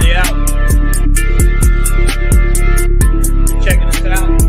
everybody out. Checking us out.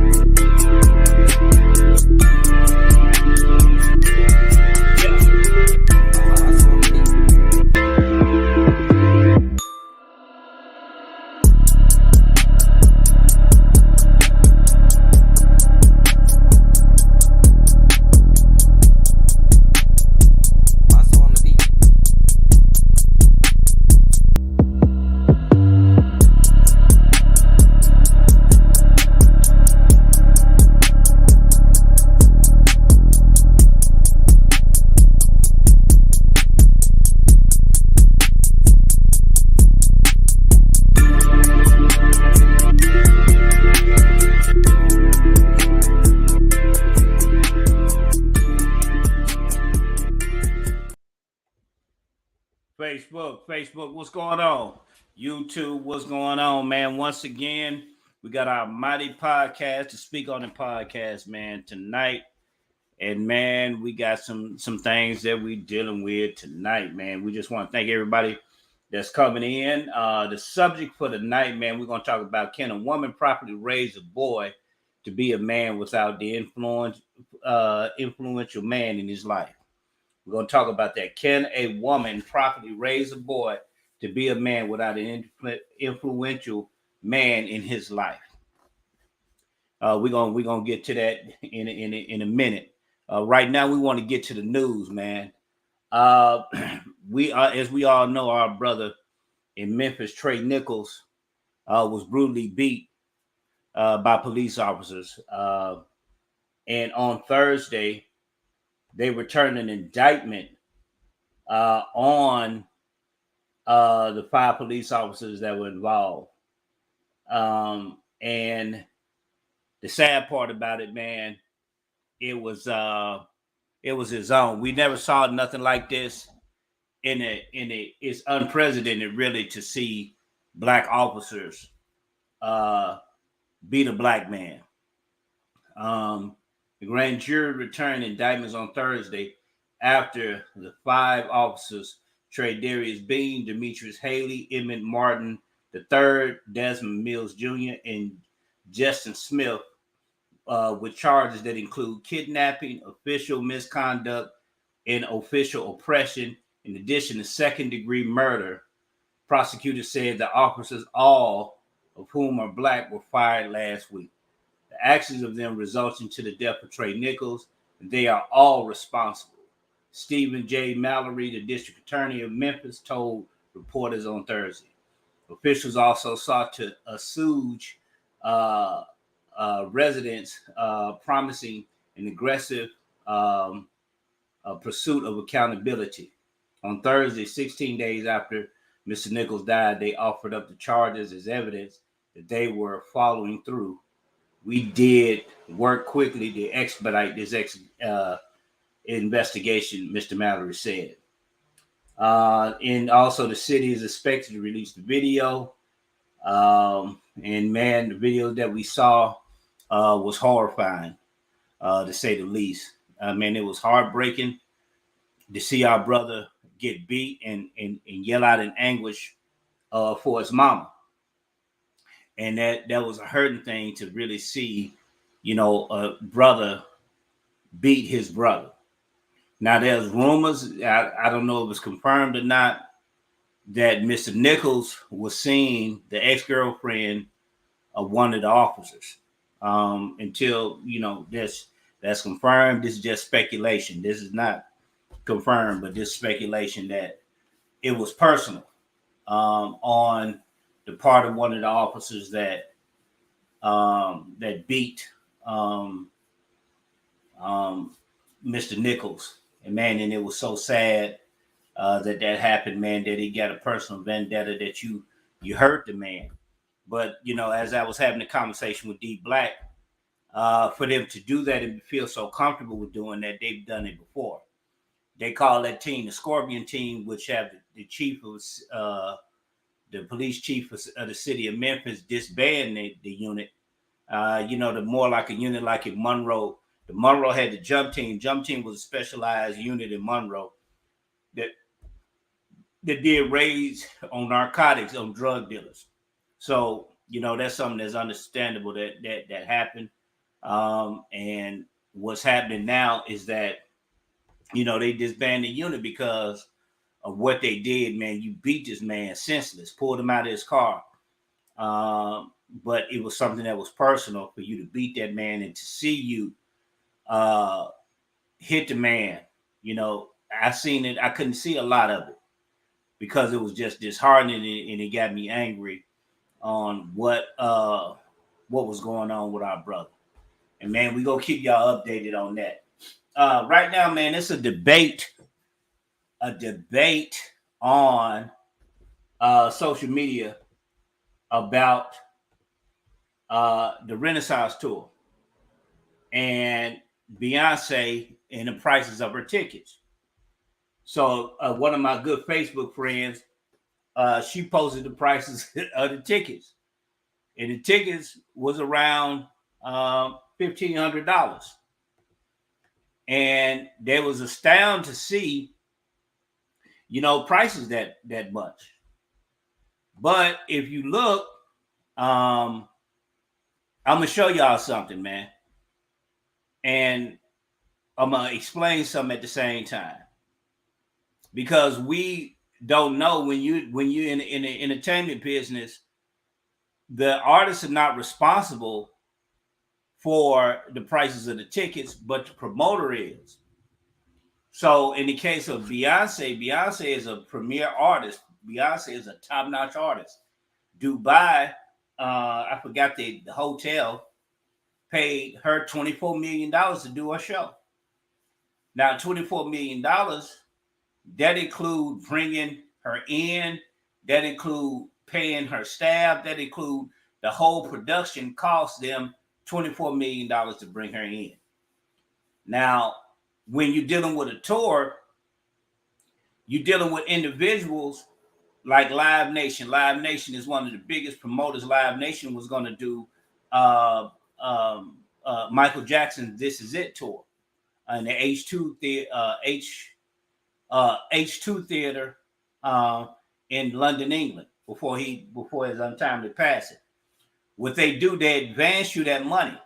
Facebook, what's going on? YouTube, what's going on, man? Once again, we got our mighty podcast to speak on the podcast, man, tonight. And man, we got some things that we dealing with tonight, man. We just want to thank everybody that's coming in. The subject for tonight, man, we're going to talk about, can a woman properly raise a boy to be a man without the influential man in his life? We're going to talk about that. Can a woman properly raise a boy to be a man without an influential man in his life? We're gonna get to that in a minute. Right now, we want to get to the news, man. We are, as we all know, our brother in Memphis, Trey Nichols, was brutally beat by police officers. And on Thursday, they returned an indictment on the 5 police officers that were involved. And the sad part about it, man, it was his own. We never saw nothing like this. It's unprecedented, really, to see black officers beat a black man. The grand jury returned indictments on Thursday after the 5 officers, Trey Darius Bean, Demetrius Haley, Emmett Martin III, Desmond Mills Jr., and Justin Smith, with charges that include kidnapping, official misconduct, and official oppression, in addition to second-degree murder. Prosecutors said the officers, all of whom are black, were fired last week. The actions of them resulting to the death of Trey Nichols, and they are all responsible. Stephen J. Mallory, the district attorney of Memphis, told reporters on Thursday. Officials also sought to assuage residents, promising an aggressive pursuit of accountability. On Thursday, 16 days after Mr. Nichols died, they offered up the charges as evidence that they were following through. We did work quickly to expedite this investigation, Mr. Mallory said. And also, the city is expected to release the video. And man, the video that we saw was horrifying, to say the least. Man, it was heartbreaking to see our brother get beat and yell out in anguish for his mama. And that was a hurting thing to really see, a brother beat his brother. Now, there's rumors, I don't know if it's confirmed or not, that Mr. Nichols was seeing the ex-girlfriend of one of the officers. Until, that's confirmed. This is just speculation. This is not confirmed, but this speculation that it was personal on the part of one of the officers that beat Mr. Nichols. And man, and it was so sad that happened, man, that he got a personal vendetta, that you hurt the man. But, as I was having a conversation with D Black, for them to do that and feel so comfortable with doing that, they've done it before. They call that team the Scorpion Team, which have the chief of the police chief of the city of Memphis disband the unit. The more like a unit like in Monroe. The Monroe had the jump team. Jump team was a specialized unit in Monroe that that did raids on narcotics, on drug dealers. So, that's something that's understandable that happened. And what's happening now is that, they disbanded the unit because of what they did, man. You beat this man senseless, pulled him out of his car. But it was something that was personal for you to beat that man and to see you hit the man. I seen it. I couldn't see a lot of it because it was just disheartening, and it got me angry on what was going on with our brother. And man, we gonna keep y'all updated on that. Right now, man, it's a debate on social media about the Renaissance tour and Beyonce and the prices of her tickets. So one of my good Facebook friends, she posted the prices of the tickets, and the tickets was around $1,500, and they was astounded to see, prices that much. But if you look, I'm gonna show y'all something, man, and I'm gonna explain something at the same time, because we don't know when you in the entertainment business, the artists are not responsible for the prices of the tickets, but the promoter is. So in the case of Beyonce is a premier artist. Beyonce is a top-notch artist. Dubai, I forgot the hotel, paid her $24 million to do a show. Now, $24 million, that include bringing her in, that include paying her staff, that include the whole production cost them $24 million to bring her in. Now, when you're dealing with a tour, you're dealing with individuals like Live Nation. Live Nation is one of the biggest promoters. Live Nation was going to do Michael Jackson's "This Is It" tour and the H2 Theater in London, England, before his untimely passing. What they do, they advance you that money.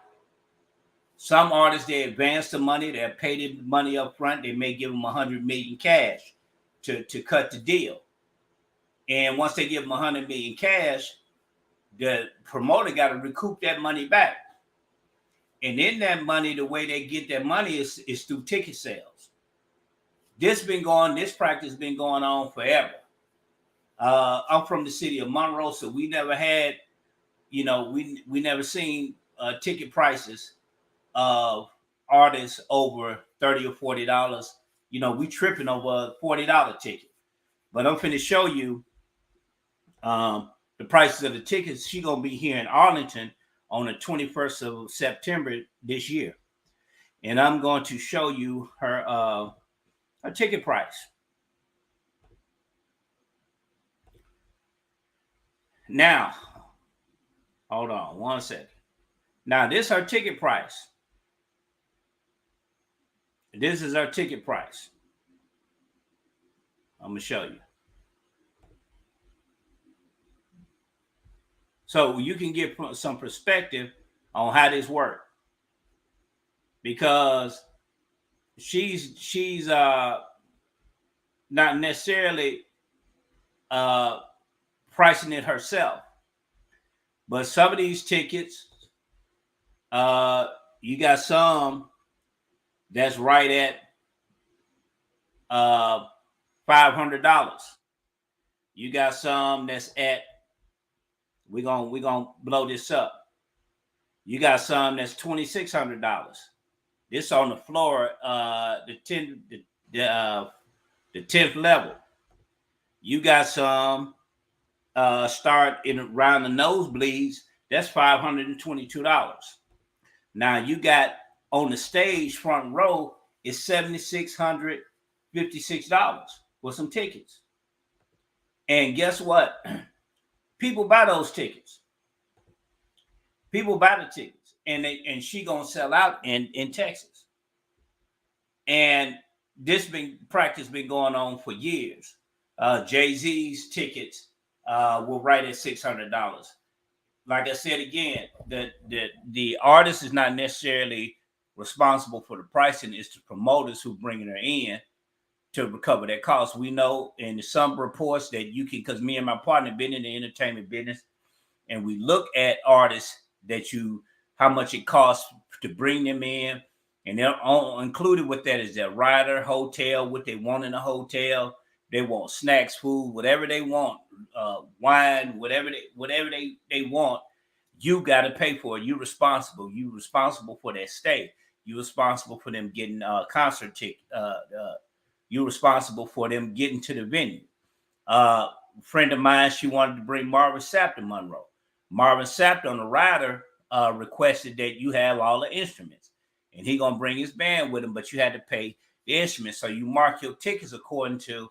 Some artists, they advance the money, they pay the money up front. They may give them $100 million cash to cut the deal. And once they give them $100 million cash, the promoter got to recoup that money back. And in that money, the way they get that money is through ticket sales. This practice been going on forever. I'm from the city of Monroe, so we never had, we never seen ticket prices of artists over $30 or $40. We tripping over a $40 ticket. But I'm finna show you the prices of the tickets. She gonna be here in Arlington on the 21st of September this year, and I'm going to show you her ticket price. Now, hold on one second. Now, this is her ticket price. This is our ticket price. I'm going to show you. So you can get some perspective on how this works. Because she's not necessarily pricing it herself. But some of these tickets, you got some that's right at $500. You got some that's at, we're gonna blow this up. You got some that's $2,600. This on the floor, the 10th level. You got some start in around the nosebleeds. That's $522. Now you got on the stage front row is $7,656 for some tickets. And guess what? People buy those tickets. People buy the tickets, and she gonna sell out in Texas. And this practice been going on for years. Jay-Z's tickets were right at $600. Like I said again, the artist is not necessarily responsible for the pricing. It's the promoters who bringing her in to recover that cost. We know in some reports that you can, because me and my partner been in the entertainment business, and we look at artists that how much it costs to bring them in, and they're all included with that is their rider, hotel, what they want in a hotel. They want snacks, food, whatever they want, wine, whatever they want. You got to pay for it. You're responsible. You're responsible for their stay. You're responsible for them getting concert ticket. You're responsible for them getting to the venue. A friend of mine, she wanted to bring Marvin Sapp to Monroe. Marvin Sapp on the rider requested that you have all the instruments, and he gonna bring his band with him, but you had to pay the instruments. So you mark your tickets according to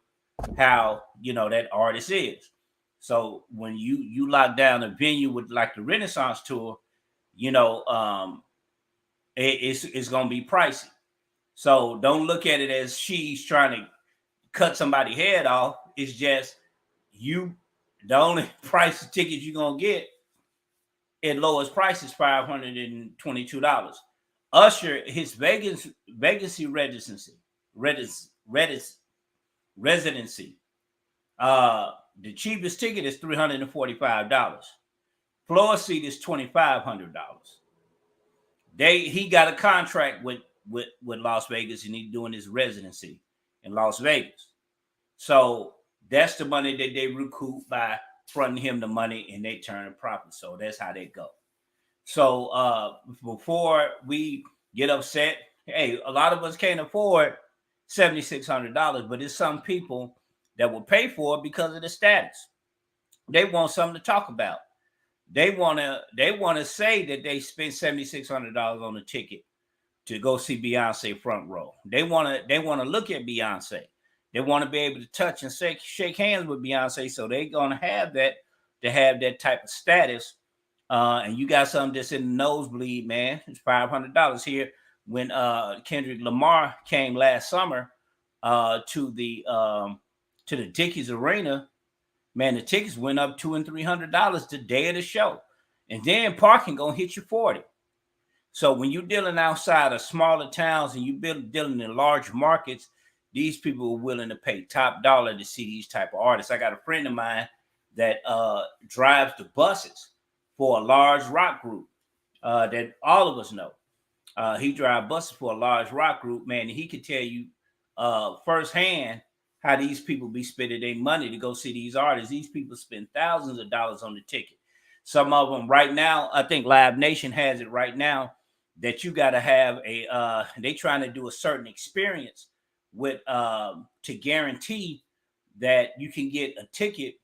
how that artist is. So when you lock down a venue with like the Renaissance tour, it's gonna be pricey. So don't look at it as she's trying to cut somebody's head off. It's just the only price of tickets you're gonna get at lowest price is $522. Usher, his Vegas residency. The cheapest ticket is $345. Floor seat is $2,500. He got a contract with Las Vegas, and he's doing his residency in Las Vegas. So that's the money that they recoup by fronting him the money, and they turn a profit. So that's how they go. So before we get upset, hey, a lot of us can't afford $7,600, but there's some people that will pay for it because of the status. They want something to talk about. They want to say that they spent $7,600 on a ticket to go see Beyonce front row. They want to look at Beyonce. They want to be able to touch and shake hands with Beyonce. So they're gonna have that type of status. And you got something that's in the nosebleed, man. It's $500 here. When Kendrick Lamar came last summer to the Dickies Arena, man, the tickets went up $200 and $300 the day of the show, and then parking gonna hit you $40. So when you're dealing outside of smaller towns and you dealing in large markets, these people are willing to pay top dollar to see these type of artists. I got a friend of mine that drives the buses for a large rock group that all of us know. He drives buses for a large rock group, man, and he could tell you firsthand how these people be spending their money to go see these artists. These people spend thousands of dollars on the ticket. Some of them right now, I think Live Nation has it right now, that you got to have they trying to do a certain experience with to guarantee that you can get a ticket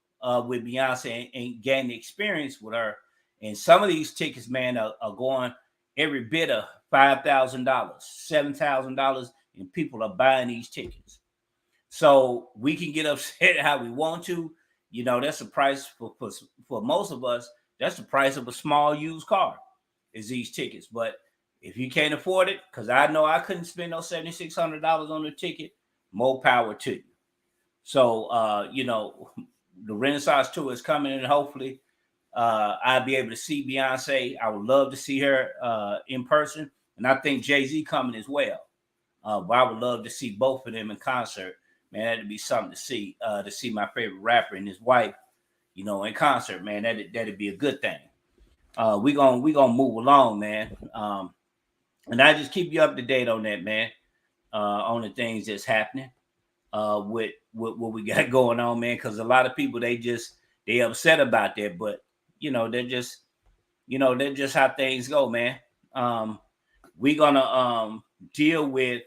with Beyonce and gain the experience with her. And some of these tickets, man, are going every bit of $5,000, $7,000, and people are buying these tickets. So we can get upset how we want to. That's the price for most of us. That's the price of a small used car, is these tickets. But if you can't afford it, because I know I couldn't spend those $7,600 on the ticket, more power to you. So, the Renaissance tour is coming, and hopefully I'll be able to see Beyonce. I would love to see her in person, and I think Jay-Z coming as well. But I would love to see both of them in concert. Man, that'd be something to see my favorite rapper and his wife, in concert, man. That'd be a good thing. We gonna move along, man. And I just keep you up to date on that, man. On the things that's happening with what we got going on, man. Because a lot of people they upset about that, but they're just how things go, man. We're gonna deal with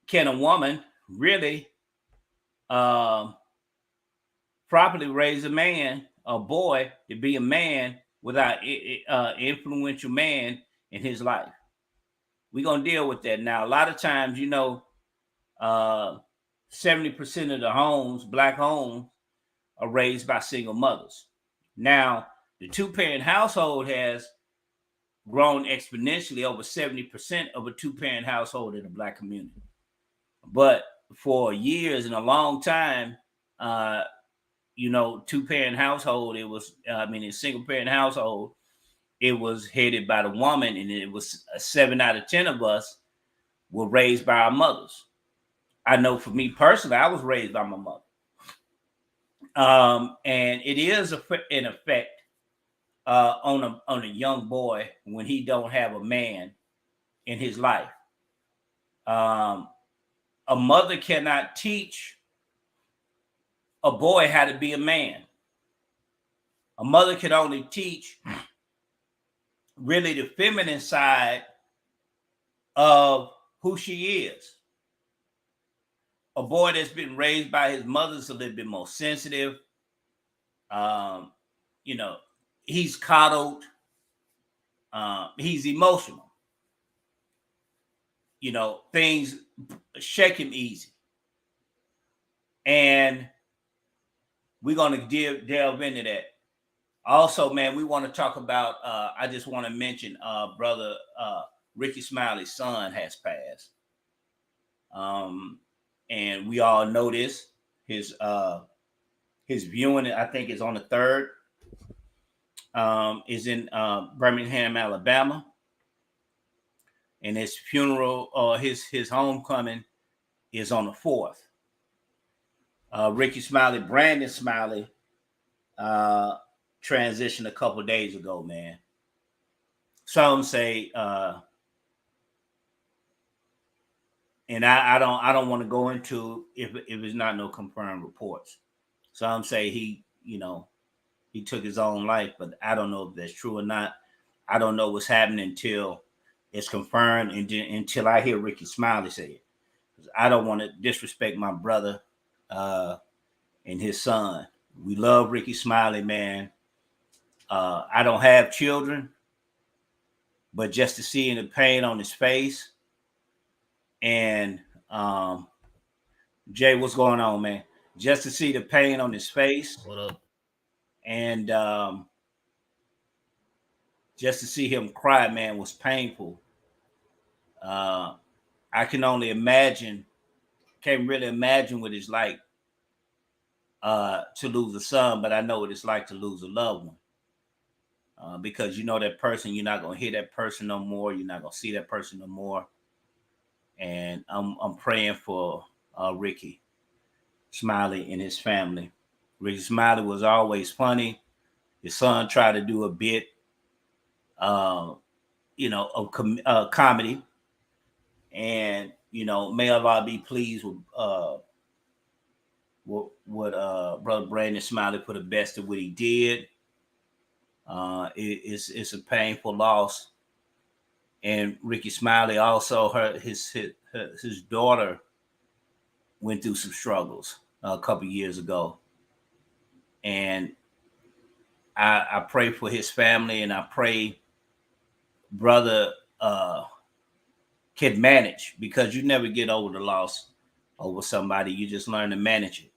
can a woman really properly raise a boy to be a man without influential man in his life? We're going to deal with that. Now, a lot of times, 70% of the homes, black homes, are raised by single mothers. Now, the two-parent household has grown exponentially, over 70% of a two-parent household in the black community. But for years and a long time, uh, 2-parent household. It was, a single parent household. It was headed by the woman, and it was 7 out of 10 of us were raised by our mothers. I know for me personally, I was raised by my mother. And it is an effect on a young boy when he don't have a man in his life. Um, a mother cannot teach a boy how to be a man. A mother can only teach really the feminine side of who she is. A boy that's been raised by his mother is a little bit more sensitive. Um, he's coddled. He's emotional. Things shake him easy. And we're going to delve into that. Also, man, we want to talk about, I just want to mention brother Ricky Smiley's son has passed. And we all know this. His viewing, I think, is on the 3rd. Is in Birmingham, Alabama. And his funeral, his homecoming is on the 4th. Ricky Smiley, Brandon Smiley, transitioned a couple of days ago, man. Some say, and I don't want to go into if it's not no confirmed reports. Some say he took his own life, but I don't know if that's true or not. I don't know what's happening until it's confirmed and until I hear Ricky Smiley say it. I don't want to disrespect my brother and his son. We love Ricky Smiley, man. I don't have children, but just to see the pain on his face, and Jay, what's going on, man? Just to see the pain on his face. What up? And just to see him cry, man, was painful. I can only imagine, can't really imagine what it's like to lose a son, but I know what it's like to lose a loved one. Because that person, you're not gonna hear that person no more. You're not gonna see that person no more. And I'm praying for Ricky Smiley and his family. Ricky Smiley was always funny. His son tried to do a bit, of comedy, and may Allah be pleased with what brother Brandon Smiley put the best of what he did. It's a painful loss, and Ricky Smiley also his daughter went through some struggles a couple years ago, and I pray for his family, and I pray brother can manage, because you never get over the loss over somebody. You just learn to manage it.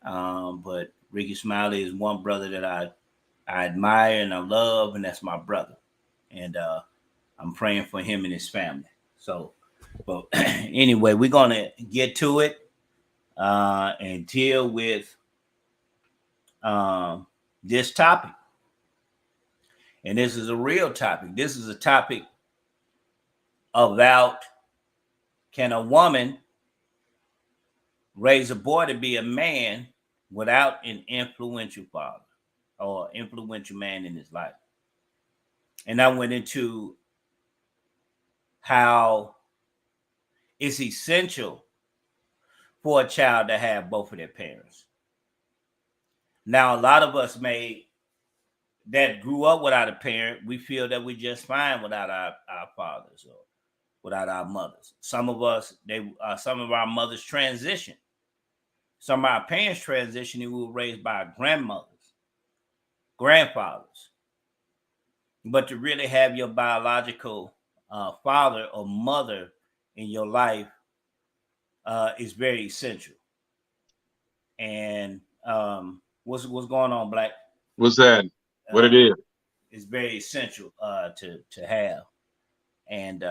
But Ricky Smiley is one brother that I admire and I love, and that's my brother. And I'm praying for him and his family. So, but anyway, we're gonna get to it and deal with this topic. And this is a real topic. This is a topic about, can a woman raise a boy to be a man without an influential father or influential man in his life? And I went into how it's essential for a child to have both of their parents. Now, a lot of us that grew up without a parent, we feel that we're just fine without our fathers or without our mothers. Some of us, some of our mothers transition. Some of our parents transition, and we were raised by our grandmothers, grandfathers. But to really have your biological father or mother in your life is very essential. And what's going on, Black? What's that? What it Uh, is? it's very essential to have, and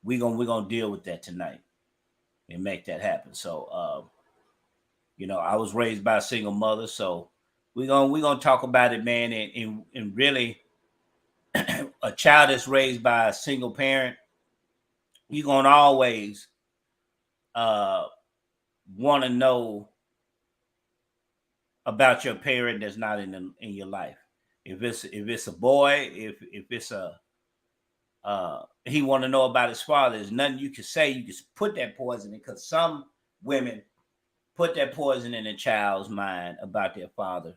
we're gonna deal with that tonight. and make that happen. So, I was raised by a single mother, so we're gonna talk about it, man, and really, a child that's raised by a single parent, you're gonna always uh, want to know about your parent that's not in your life. If it's a boy, if it's a he want to know about his father. There's nothing you can say. You can put that poison in, because some women put that poison in a child's mind about their father,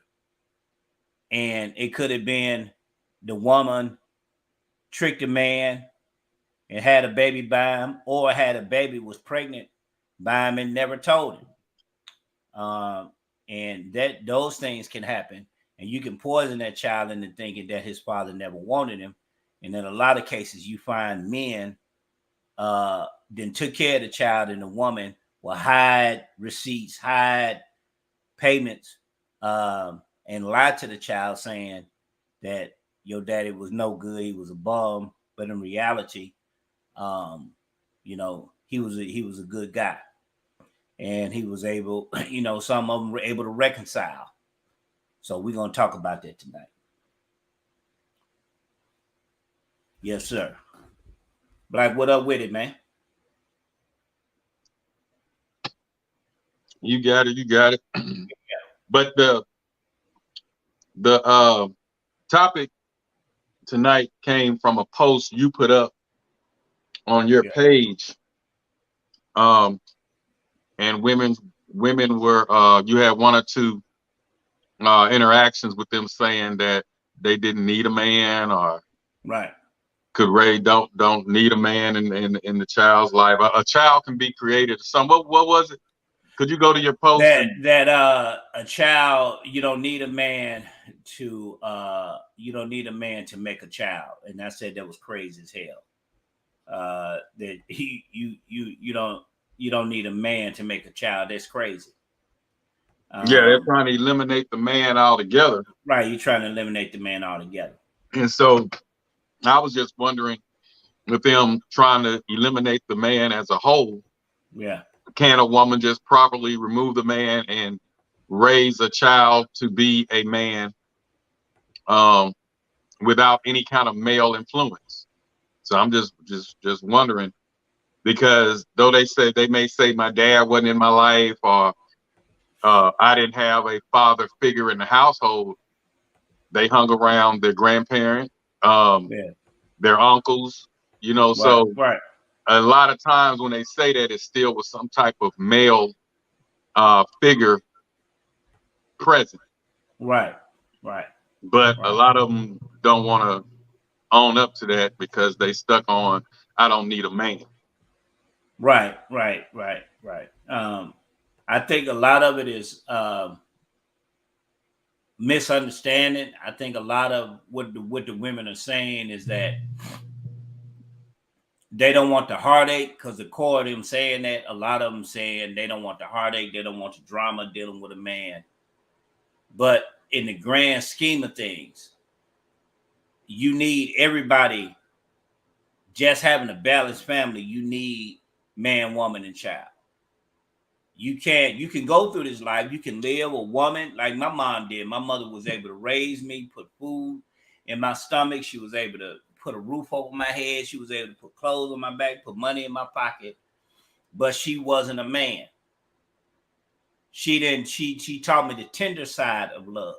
and it could have been the woman tricked a man and had a baby by him, or had a baby, was pregnant by him and never told him. And those things can happen, and you can poison that child into thinking that his father never wanted him. And in a lot of cases, you find men then took care of the child, and the woman will hide receipts, hide payments, and lie to the child, saying that your daddy was no good, he was a bum. But in reality, he was a good guy, and he was able, some of them were able to reconcile. So we're gonna talk about that tonight. Yes, sir. Black, what up with it, man? You got it. You got it. But the topic tonight came from a post you put up on your Yeah. page. And women were you had one or two interactions with them saying that they didn't need a man, or Right. could Ray don't need a man in the child's life. A child can be created. What was it? Could you go to your post that and that a child, you don't need a man to make a child. And I said that was crazy as hell. That you don't need a man to make a child. That's crazy. yeah, they're trying to eliminate the man altogether. Right, you're trying to eliminate the man altogether. And so I was just wondering, with them trying to eliminate the man as a whole, Yeah. can a woman just properly remove the man and raise a child to be a man, um, without any kind of male influence? So I'm just wondering, because though they may say my dad wasn't in my life, or I didn't have a father figure in the household, they hung around their grandparent, Yeah. their uncles, Right. so Right. a lot of times when they say that, it's still with some type of male figure present. Right. Right. But a Right. lot of them don't want to own up to that because they stuck on, I don't need a man. Right. Right. Right. Right. I think a lot of it is misunderstanding. I think a lot of what the women are saying is that they don't want the heartache, because the core of them saying that, a lot of them saying they don't want the heartache, they don't want the drama dealing with a man. But in the grand scheme of things, you need everybody. Just having a balanced family, you need man, woman, and child. You can go through this life. You can live a woman like my mom did. My mother was able to raise me, put food in my stomach. She was able to put a roof over my head. She was able to put clothes on my back, put money in my pocket. But she wasn't a man. She taught me the tender side of love.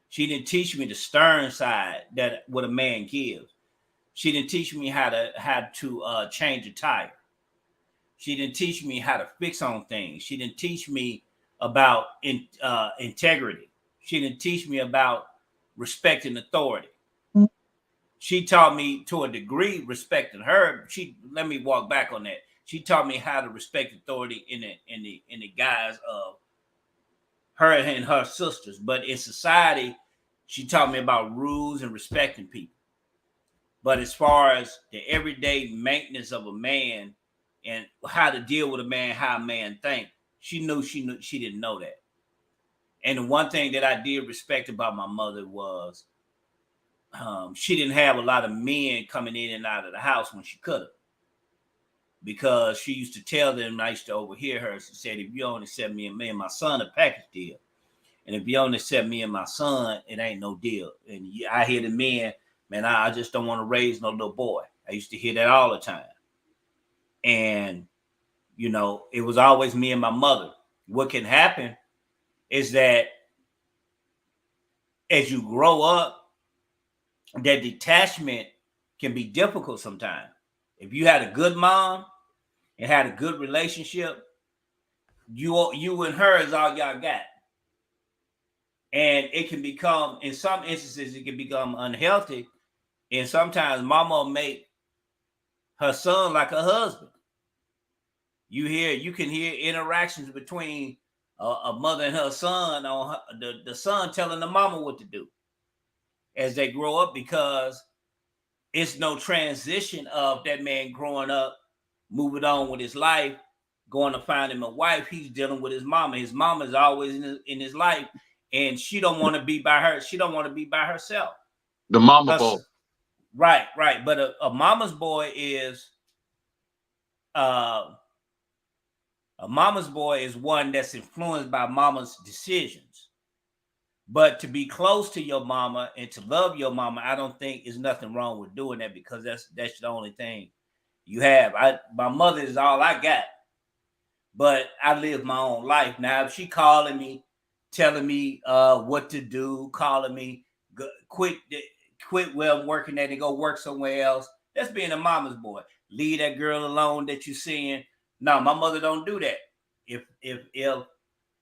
She didn't teach me the stern side that what a man gives. She didn't teach me how to change a tire. She didn't teach me how to fix on things. She didn't teach me about integrity. She didn't teach me about respecting authority. She taught me, to a degree, respecting her. Let me walk back on that. She taught me how to respect authority in the guise of her and her sisters. But in society, she taught me about rules and respecting people. But as far as the everyday maintenance of a man and how to deal with a man, how a man think, she didn't know that. And the one thing that I did respect about my mother was she didn't have a lot of men coming in and out of the house when she could have. because she used to tell them, I used to overhear her, she said, if you only send me and my son a package deal, and if you only send me and my son, it ain't no deal. And I hear the men, man, I just don't want to raise no little boy. I used to hear that all the time. And, you know, it was always me and my mother. What can happen is that as you grow up, that detachment can be difficult sometimes. If you had a good mom and had a good relationship, you and her is all y'all got. And it can become, in some instances, it can become unhealthy. And sometimes mama make her son like a husband. You can hear interactions between a mother and her son, on the son telling the mama what to do as they grow up, because it's no transition of that man growing up, moving on with his life, going to find him a wife. He's dealing with his mama. His mama is always in his life, and she don't want to be by her. She don't want to be by herself. The mama boy. Right. But a mama's boy is a mama's boy is one that's influenced by mama's decisions. But to be close to your mama and to love your mama, I don't think there's nothing wrong with doing that, because that's the only thing you have. My mother is all I got, but I live my own life. Now, if she calling me, telling me what to do, calling me, quit where I'm working at and go work somewhere else, that's being a mama's boy. Leave that girl alone that you're seeing. No, my mother don't do that. If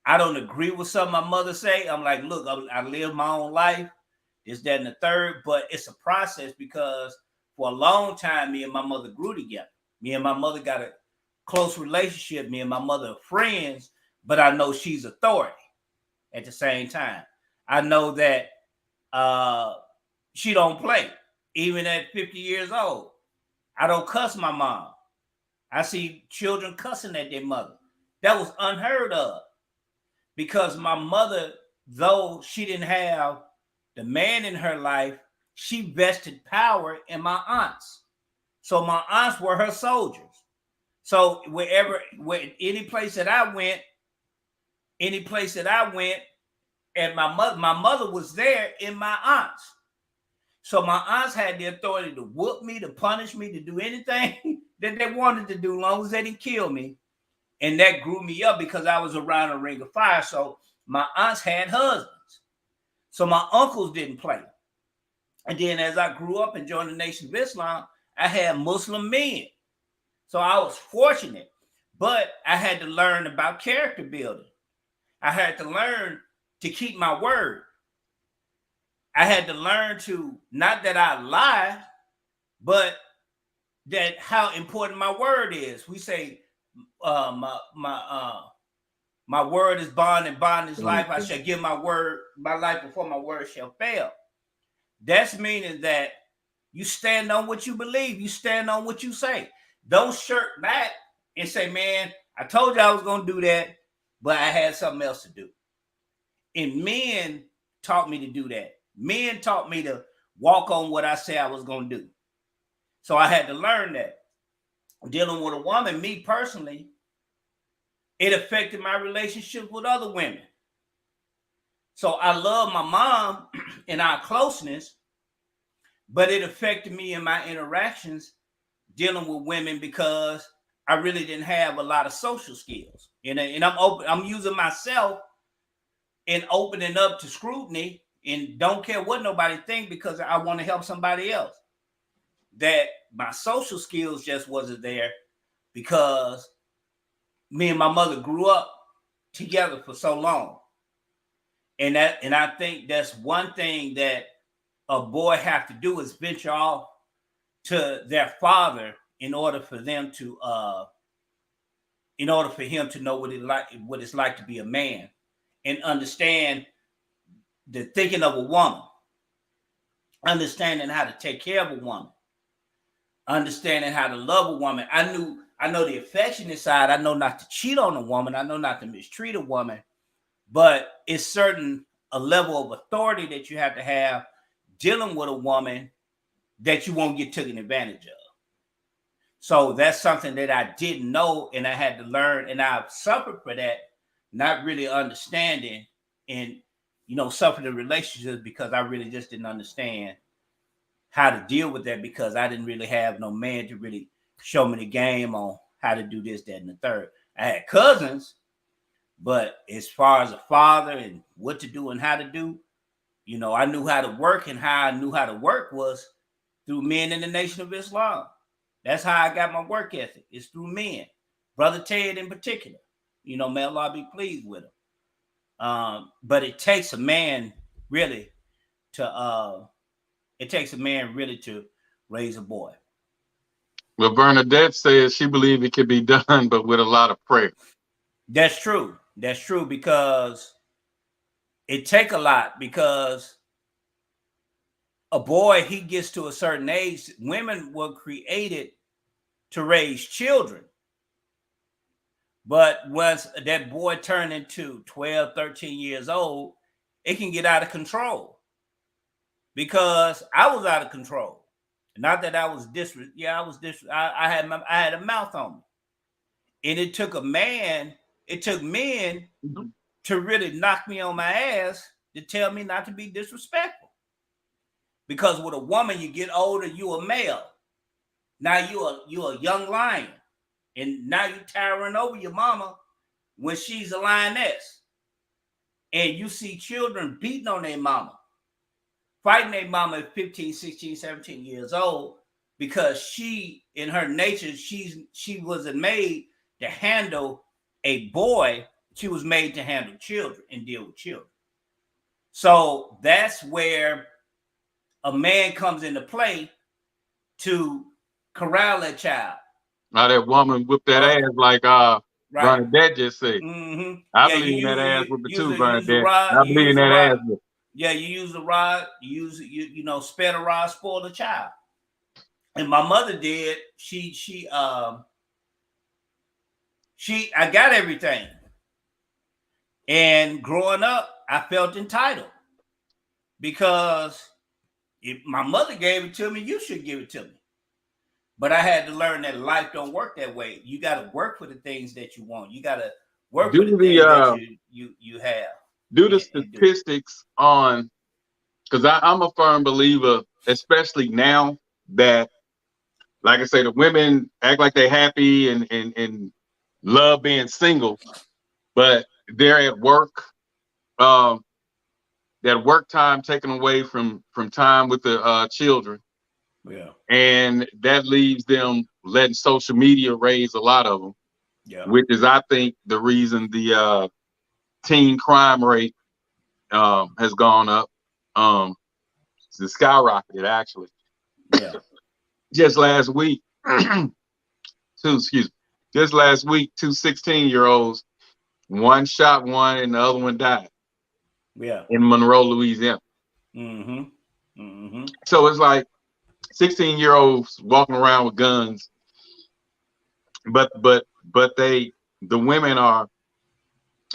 I don't agree with something my mother say, I'm like, look, I live my own life, this, that, and the third, but it's a process, because for a long time, me and my mother grew together. Me and my mother got a close relationship. Me and my mother are friends, but I know she's authority at the same time. I know that she don't play, even at 50 years old. I don't cuss my mom. I see children cussing at their mother. That was unheard of. Because my mother, though she didn't have the man in her life, she vested power in my aunts. So my aunts were her soldiers. So any place that I went, and my mother was there in my aunts. So my aunts had the authority to whoop me, to punish me, to do anything that they wanted to do, as long as they didn't kill me. And that grew me up, because I was around a ring of fire. So my aunts had husbands. So my uncles didn't play. And then as I grew up and joined the Nation of Islam, I had Muslim men. So I was fortunate. But I had to learn about character building. I had to learn to keep my word. I had to learn to, not that I lie, but that how important my word is. We say, my word is bond, and bond is life. I shall give my word, my life before my word shall fail. That's meaning that you stand on what you believe. You stand on what you say. Don't shirk back and say, man, I told you I was going to do that, but I had something else to do. And men taught me to do that. Men taught me to walk on what I said I was going to do. So I had to learn that. Dealing with a woman, me personally, it affected my relationship with other women. So I love my mom and our closeness, but it affected me in my interactions dealing with women, because I really didn't have a lot of social skills. And I'm using myself and opening up to scrutiny, and don't care what nobody think, because I want to help somebody else. That my social skills just wasn't there, because me and my mother grew up together for so long. And I think that's one thing that a boy have to do, is venture off to their father in order for him to know what it's like to be a man, and understand the thinking of a woman, understanding how to take care of a woman, understanding how to love a woman. I know the affectionate side. I know not to cheat on a woman. I know not to mistreat a woman, but it's a level of authority that you have to have dealing with a woman that you won't get taken advantage of. So that's something that I didn't know, and I had to learn, and I suffered for that, not really understanding, and suffered in relationships because I really just didn't understand how to deal with that, because I didn't really have no man to really show me the game on how to do this, that, and the third. I had cousins, but as far as a father and what to do and how to do, I knew how to work, and how I knew how to work was through men in the Nation of Islam. That's how I got my work ethic. It's through men. Brother Ted in particular. May Allah be pleased with him. But it takes a man really to raise a boy. Well, Bernadette says she believes it could be done, but with a lot of prayer. That's true. That's true, because it take a lot, because a boy, he gets to a certain age. Women were created to raise children. But once that boy turned into 12, 13 years old, it can get out of control, because I was out of control. Not that I was I was I had a mouth on me. And it took men to really knock me on my ass to tell me not to be disrespectful. Because with a woman, you get older, you a male. Now you a young lion. And now you towering over your mama when she's a lioness. And you see children beating on their mama, fighting their mama at 15, 16, 17 years old, because she, in her nature, she wasn't made to handle a boy. She was made to handle children and deal with children. So that's where a man comes into play to corral that child. Now that woman whipped that ass like Right. Bernadette just said. Mm-hmm. I Yeah, believe in that ass whipping too, use the Bernadette. rod. I You believe use in the that rod. ass whipping. Yeah, you use the rod. You use spare the rod, spoil the child. And my mother did. I got everything. And growing up, I felt entitled, because if my mother gave it to me, you should give it to me. But I had to learn that life don't work that way. You got to work for the things that you want. You got to work for the Do things that the you have. do the And do. statistics on, because I'm a firm believer, especially now that, like I say, the women act like they're happy and love being single, but they're at work. Um, that work time taken away from time with the children, Yeah. and that leaves them letting social media raise a lot of them, Yeah. which is, I think, the reason the teen crime rate has gone up. It's skyrocketed, actually. Yeah. Just last week, just last week, two 16-year-olds, one shot one and the other one died. Yeah. In Monroe, Louisiana. Mm-hmm. Mm-hmm. So it's like 16-year-olds walking around with guns, but the women are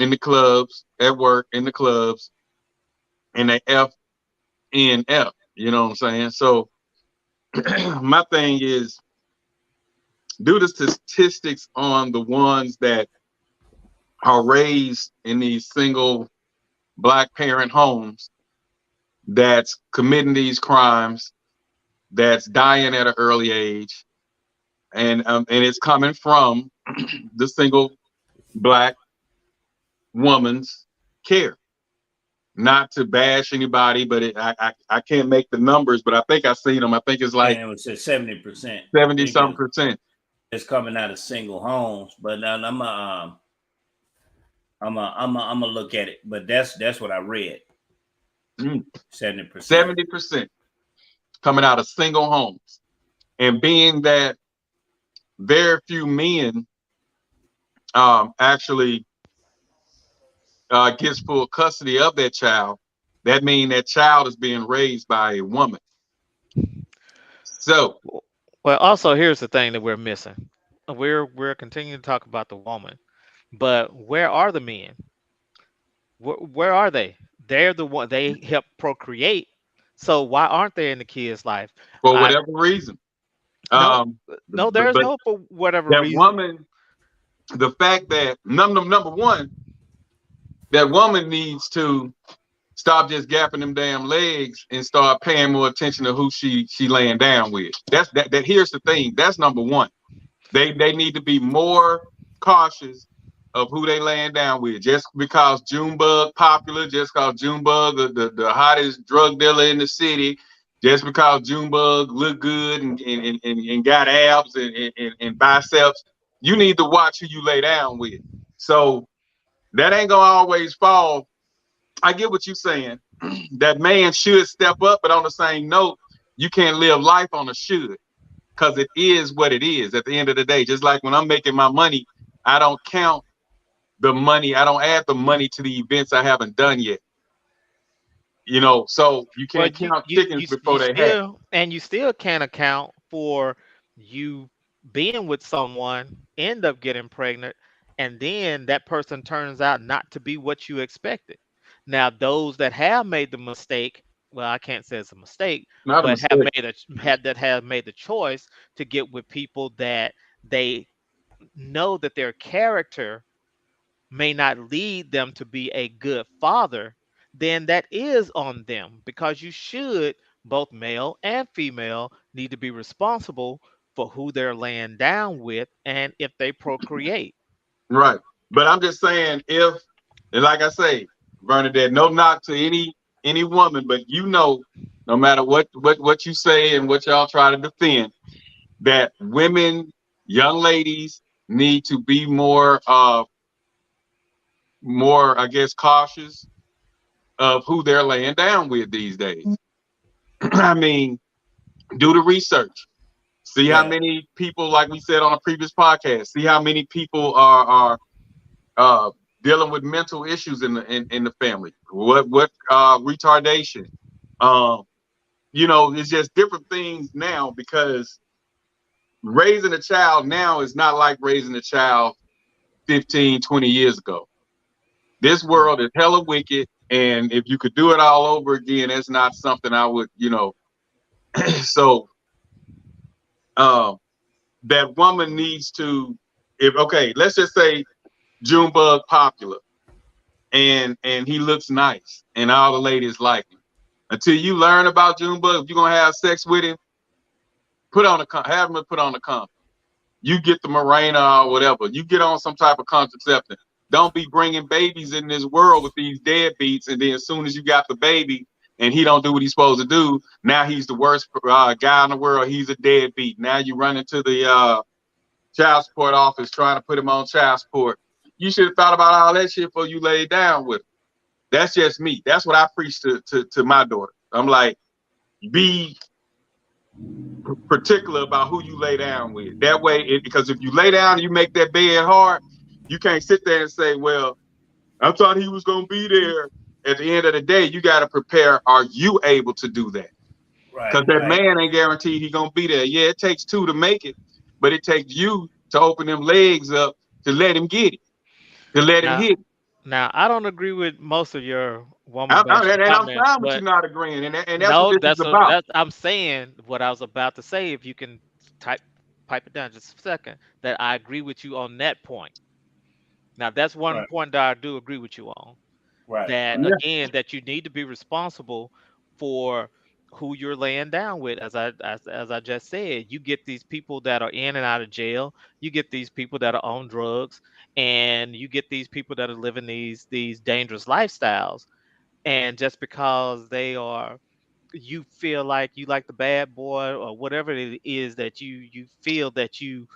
in the clubs, at work, in the clubs, and they F. You know what I'm saying? So my thing is, do the statistics on the ones that are raised in these single black parent homes, that's committing these crimes, that's dying at an early age, and it's coming from the single black woman's care. Not to bash anybody, but I can't make the numbers, but I think I've seen them. I think it's like And it was 70%. 70 some percent. It's coming out of single homes, but I'm a look at it. But that's what I read. 70%. 70% coming out of single homes. And being that very few men actually gets full custody of that child, that means that child is being raised by a woman. So, Well, also here's the thing that we're missing. We're continuing to talk about the woman, but where are the men? Where are they? They're the one they help procreate. So why aren't they in the kid's life? for I whatever reason, No, Um, no, but, there's but no for whatever that reason. woman, the fact that number one, that woman needs to stop just gapping them damn legs and start paying more attention to who she laying down with. That's that. Here's the thing. That's number one. They need to be more cautious of who they laying down with. Just because Junebug popular, just because Junebug the hottest drug dealer in the city, just because Junebug look good and got abs and biceps, you need to watch who you lay down with. So that ain't gonna always fall. I get what you're saying. That man should step up, but on the same note, you can't live life on a should, because it is what it is at the end of the day. Just like when I'm making my money, I don't count the money. I don't add the money to the events I haven't done yet. So you Well, can't count chickens you before they hatch. still, and you still can't account for you being with someone, end up getting pregnant, and then that person turns out not to be what you expected. Now, those that have made the mistake, well, I can't say it's a mistake, Not a but have mistake. made a had that have made the choice to get with people that they know that their character may not lead them to be a good father, then that is on them, because you should, both male and female, need to be responsible for who they're laying down with and if they procreate. Right. But I'm just saying, and like I say, Bernadette, no knock to any woman, but no matter what you say and what y'all try to defend, that women, young ladies, need to be more, I guess, cautious of who they're laying down with these days. I mean, do the research. See how Yeah. many people, like we said on a previous podcast, see how many people are uh, dealing with mental issues in the family. What retardation? Um, it's just different things now, because raising a child now is not like raising a child 15, 20 years ago. This world is hella wicked, and if you could do it all over again, it's not something I would. So um, that woman needs to, if okay, let's just say Junebug popular, and he looks nice, and all the ladies like him. Until you learn about Junebug, if you're gonna have sex with him, have him put on the condom. You get the Mirena or whatever. You get on some type of contraceptive. Don't be bringing babies in this world with these deadbeats, and then as soon as you got the baby and he don't do what he's supposed to do, now he's the worst guy in the world. He's a deadbeat. Now you run into the child support office trying to put him on child support. You should have thought about all that shit before you laid down with him. That's just me. That's what I preach to my daughter. I'm like, be particular about who you lay down with. That way, because if you lay down and you make that bed hard, you can't sit there and say, well, I thought he was going to be there. At the end of the day, you got to prepare. Are you able to do that? Right. Because that Right. man ain't guaranteed he's going to be there. Yeah, it takes two to make it, but it takes you to open them legs up to let him get it, to let him Now, hit it. I don't agree with most of your woman bashing I'm comments, fine with you but not agreeing, and that's what no, this is about. that's I'm saying what I was about to say. If you can type pipe it down just a second, that I agree with you on that point. Now, that's one Right. point that I do agree with you on. Right. That Right. Yeah, again, that you need to be responsible for who you're laying down with. As I just said, you get these people that are in and out of jail. You get these people that are on drugs, and you get these people that are living these dangerous lifestyles. And just because they are, you feel like you like the bad boy or whatever it is that you feel that you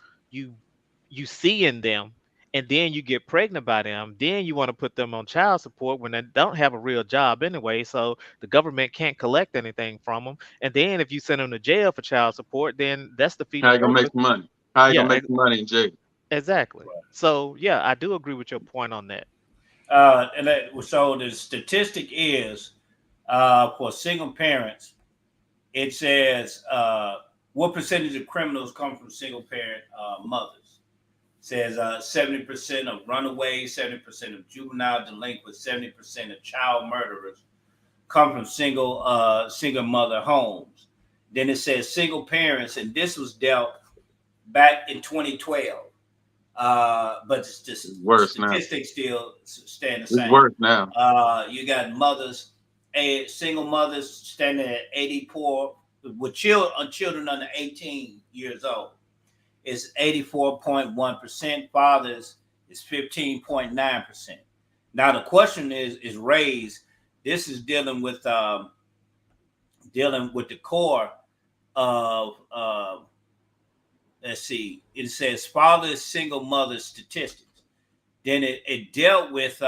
you see in them, and then you get pregnant by them, then you want to put them on child support when they don't have a real job anyway, so the government can't collect anything from them. And then if you send them to jail for child support, then that's defeating how the you gonna make purpose. some money? How you gonna Yeah, make some money in jail? exactly. So yeah, I do agree with your point on that. So the statistic is for single parents, it says what percentage of criminals come from single parent mothers. It says 70% of runaways, 70% of juvenile delinquents, 70% of child murderers come from single mother homes. Then it says single parents, and this was dealt back in 2012. But it's just It's worse now. statistics still stand the It's same. worse now. You got mothers, single mothers standing at 84 with children under 18 years old. It's 84.1%. Fathers is 15.9%. Now the question is raised. This is dealing with the core of let's see. It says fathers, single mothers statistics. Then it dealt with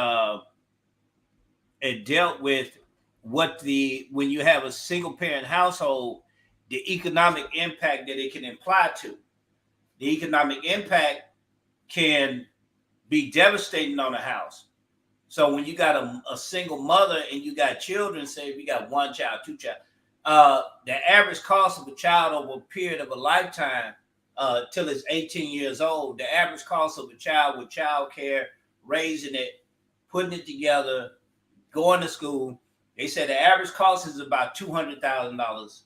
what when you have a single parent household, the economic impact that it can imply to. The economic impact can be devastating on a house. So when you got a single mother and you got children, say if you got one child, two child, the average cost of a child over a period of a lifetime till it's 18 years old, the average cost of a child with child care, raising it, putting it together, going to school, they said the average cost is about $200,000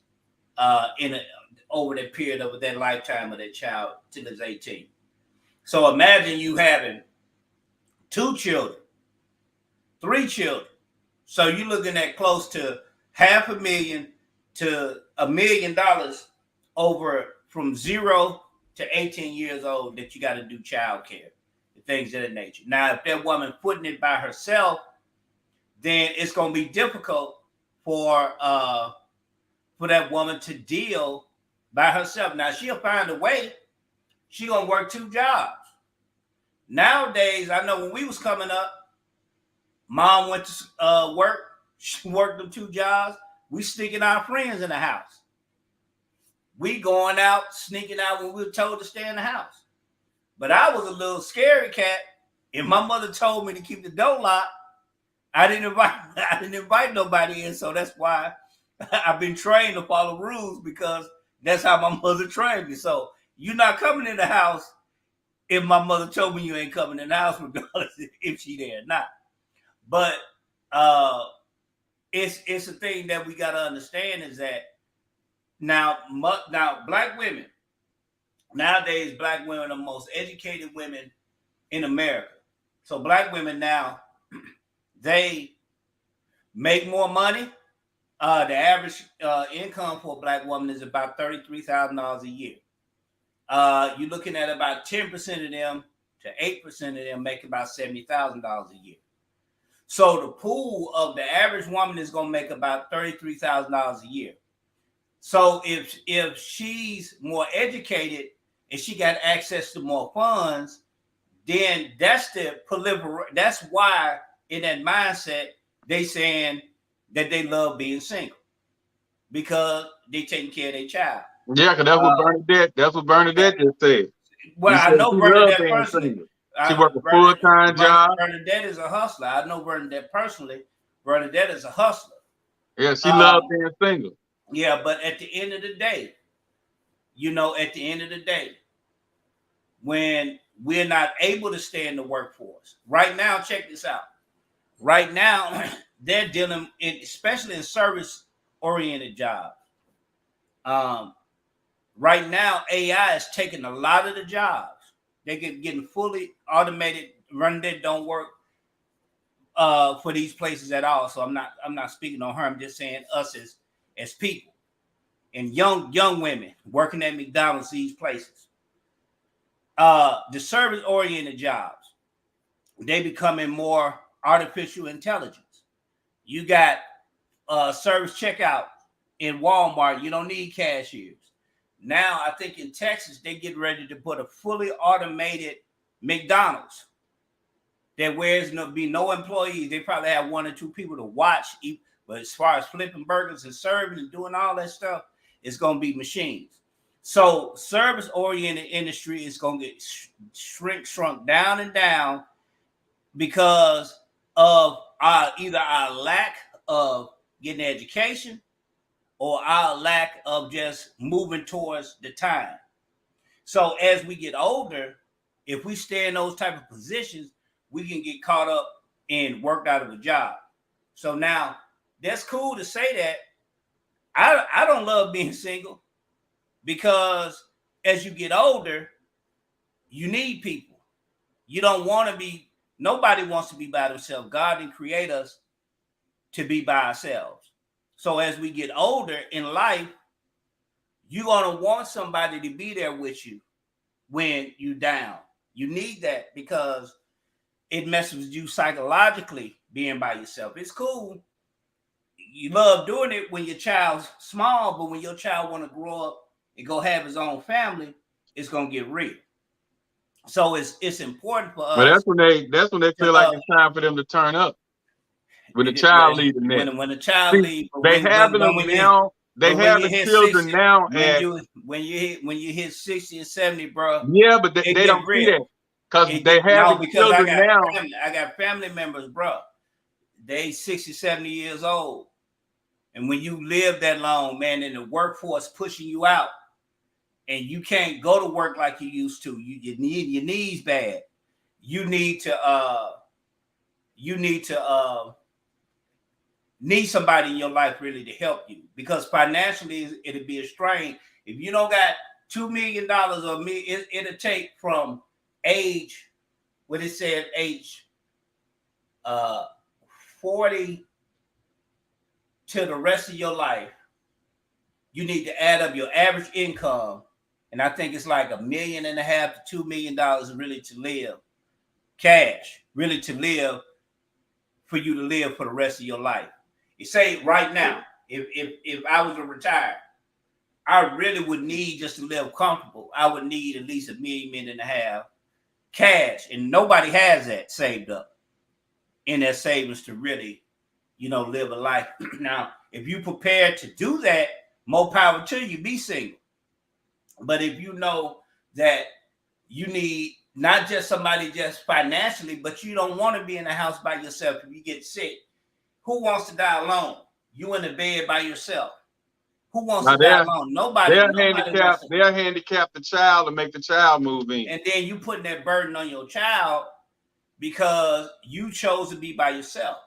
over the period of that lifetime of that child till it's 18. So imagine you having 2 children, 3 children. So you're looking at close to $500,000 to $1 million over from 0 to 18 years old that you got to do child care, things of that nature. Now, if that woman putting it by herself, then it's going to be difficult for that woman to deal by herself. Now, she'll find a way. She's going to work 2 jobs. Nowadays, I know when we was coming up, mom went to work. She worked them 2 jobs. We sneaking our friends in the house. We going out, sneaking out when we were told to stay in the house. But I was a little scary cat. If my mother told me to keep the door locked, I didn't invite nobody in. So that's why I've been trained to follow rules, because that's how my mother trained me. So you're not coming in the house if my mother told me you ain't coming in the house, regardless if she there or not. But it's a thing that we got to understand is that now black women, nowadays black women are the most educated women in America. So black women now, they make more money. The average income for a black woman is about $33,000 a year. You're looking at about 10% of them to 8% of them make about $70,000 a year. So the pool of the average woman is going to make about $33,000 a year. So if she's more educated and she got access to more funds, then that's that's why in that mindset they saying that they love being single, because they taking care of their child. Yeah, because that's what Bernadette just said. Well, I know Bernadette personally. She worked a full-time job. Bernadette is a hustler. I know Bernadette personally. Bernadette is a hustler. Yeah, she loves being single. Yeah, but at the end of the day, when we're not able to stay in the workforce, right now, check this out. Right now, they're dealing, especially in service-oriented jobs. Right now, AI is taking a lot of the jobs. They're getting fully automated. Bernadette don't work for these places at all. So I'm not speaking on her. I'm just saying us as people and young women working at McDonald's, these places. The service-oriented jobs, they becoming more artificial intelligence. You got service checkout in Walmart. You don't need cashiers. Now, I think in Texas, they get ready to put a fully automated McDonald's that be no employees. They probably have 1 or 2 people to watch. But as far as flipping burgers and serving and doing all that stuff, it's going to be machines. So service-oriented industry is going to get shrunk down and down because of either our lack of getting education or our lack of just moving towards the time. So as we get older, if we stay in those type of positions, we can get caught up and worked out of a job. So now that's cool to say that. I don't love being single because as you get older, you need people. You don't want to be. Nobody wants to be by themselves. God didn't create us to be by ourselves. So as we get older in life, you're gonna want somebody to be there with you when you down. You need that because it messes with you psychologically being by yourself. It's cool. You love doing it when your child's small, but when your child want to grow up and go have his own family, it's gonna get real. So it's important for But us that's when they to feel like it's time for them to turn up. When the child when leaving there. when the child See, leaves, but they having them now. They when have you the hit children 60, now at when you hit 60 and 70, bro, yeah, but it they get don't see real. that because It they get have no the because children now. I got family members, bro. They 60, 70 years old. And when you live that long, man, and the workforce pushing you out, and you can't go to work like you used to, you need your knees bad. You need to you need to need somebody in your life really to help you because financially it'll be a strain. If you don't got $2 million or me, it'll take from age, what it said, age uh 40 to the rest of your life. You need to add up your average income, and I think it's like $1.5 to $2 million really to live cash, really to live for you to live for the rest of your life. You say right now, if I was to retire, I really would need just to live comfortable. I would need at least $1.5 million cash, and nobody has that saved up in their savings to really, live a life. Now, if you prepared to do that, more power to you. Be single. But if you know that you need not just somebody just financially, but you don't want to be in the house by yourself if you get sick. Who wants to die alone? You in the bed by yourself. Who wants Now to die alone? Nobody wants to. they'll handicap the child and make the child move in. And then you putting that burden on your child because you chose to be by yourself.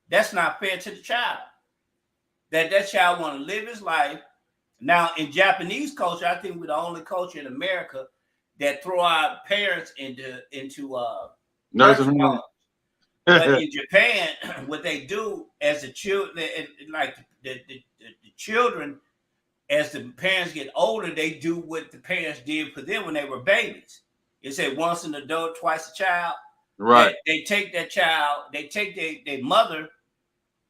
That's not fair to the child. That child want to live his life. Now, in Japanese culture, I think we're the only culture in America that throw our parents into Nursing nursing home. homes. But in Japan, what they do as the children, like the children, as the parents get older, they do what the parents did for them when they were babies. It said once an adult, twice a child. Right. They take that child, they take their mother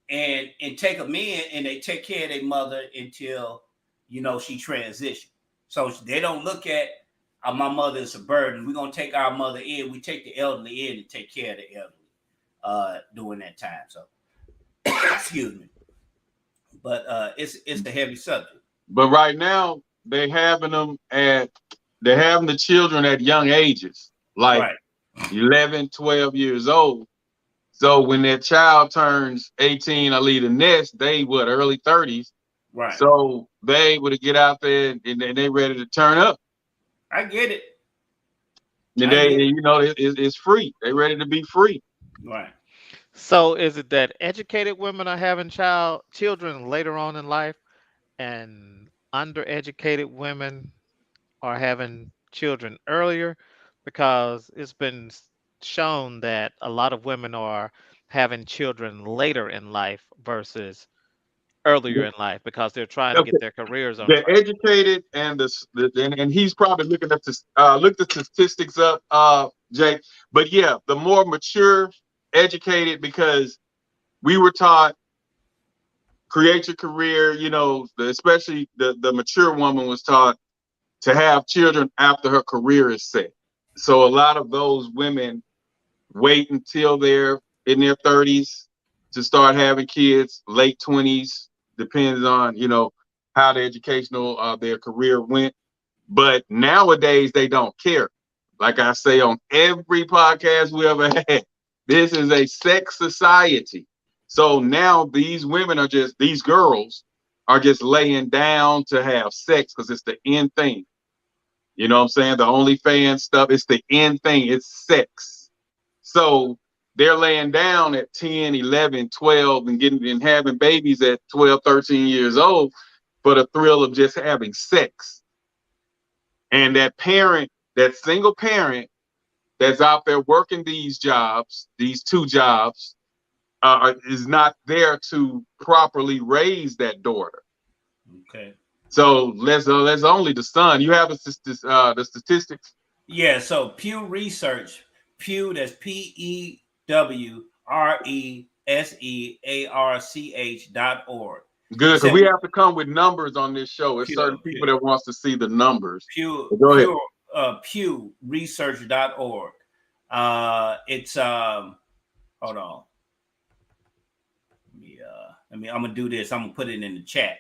and take them in, and they take care of their mother until she transitioned. So they don't look at my mother is a burden. We're gonna take our mother in. We take the elderly in and take care of the elderly during that time. So excuse me. But it's a heavy subject. But right now they're having the children at young ages, like Right. 11, 12 years old. So when that child turns 18 or leave the nest, they early 30s. Right. So they able to get out there and they ready to turn up. I get it. And it's free. They ready to be free. Right. So is it that educated women are having children later on in life and undereducated women are having children earlier? Because it's been shown that a lot of women are having children later in life versus earlier in life because they're trying to get Okay. their careers on The track. educated and and he's probably looking at this look the statistics up, Jake. But yeah, the more mature, educated, because we were taught create your career, especially the mature woman was taught to have children after her career is set. So a lot of those women wait until they're in their 30s to start having kids, late 20s, depends on, how the educational their career went. But nowadays they don't care. Like I say on every podcast we ever had, this is a sex society. So now these girls are just laying down to have sex because it's the end thing. You know what I'm saying? The OnlyFans stuff, it's the end thing. It's sex. So they're laying down at 10, 11, 12, and getting and having babies at 12, 13 years old for the thrill of just having sex. And that parent, that single parent that's out there working these jobs, these two jobs, is not there to properly raise that daughter. Okay. So let's only the son. You have the statistics. Yeah. So Pew Research, Pew, that's PEWRESEARCH.org. It Good, because said we have to come with numbers on this show. It's Pew, certain people that wants to see the numbers. Pew, But go ahead. Pew, PewResearch.org. It's hold on. I'm gonna do this. I'm gonna put it in the chat.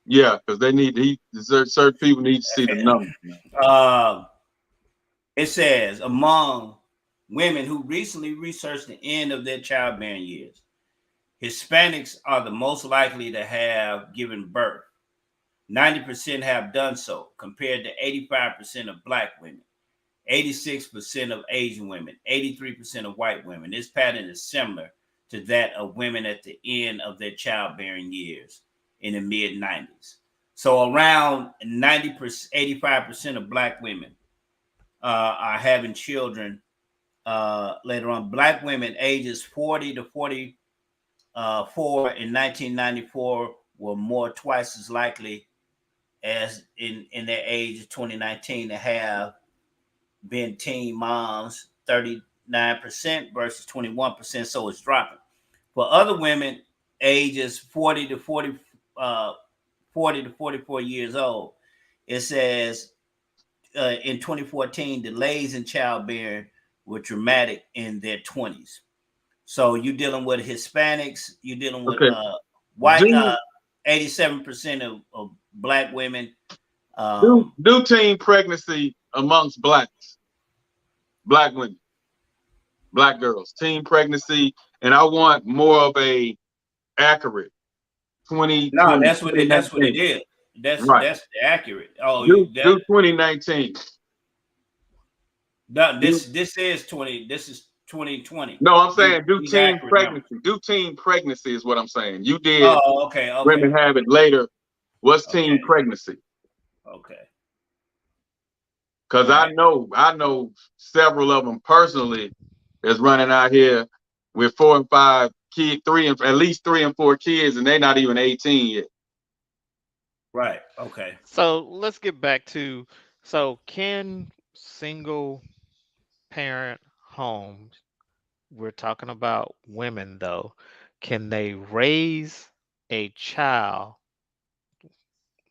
Yeah, because they need certain people need to see the numbers. Uh, it says among women who recently researched the end of their childbearing years, Hispanics are the most likely to have given birth. 90% have done so, compared to 85% of Black women, 86% of Asian women, 83% of white women. This pattern is similar to that of women at the end of their childbearing years in the mid 90s. So around 90%, 85% of Black women are having children later on. Black women ages 40 to 44 in 1994 were more twice as likely as in their age of 2019 to have been teen moms, 39% versus 21%. So it's dropping. For other women, ages 40 to 44 years old, it says in 2014, delays in childbearing were dramatic in their 20s. So you're dealing with Hispanics, you're dealing with Okay. white, Do 87% of Black women. do teen pregnancy amongst black women, black girls, teen pregnancy, and I want more of a accurate 20, No, 20, that's what it 2019. is. Right. That's accurate. Oh, Do 2019. this is 20. This is 2020. No, I'm saying do These teen accurate numbers. pregnancy. Do teen pregnancy is what I'm saying. You did Oh, okay, women have it later. What's teen okay, pregnancy? okay. Because All right. I know several of them personally that's running out here with 4 and 5 kids, at least 3 and 4 kids, and they're not even 18 yet. Right. Okay. So let's get back to, so can single parent homes, we're talking about women though, can they raise a child,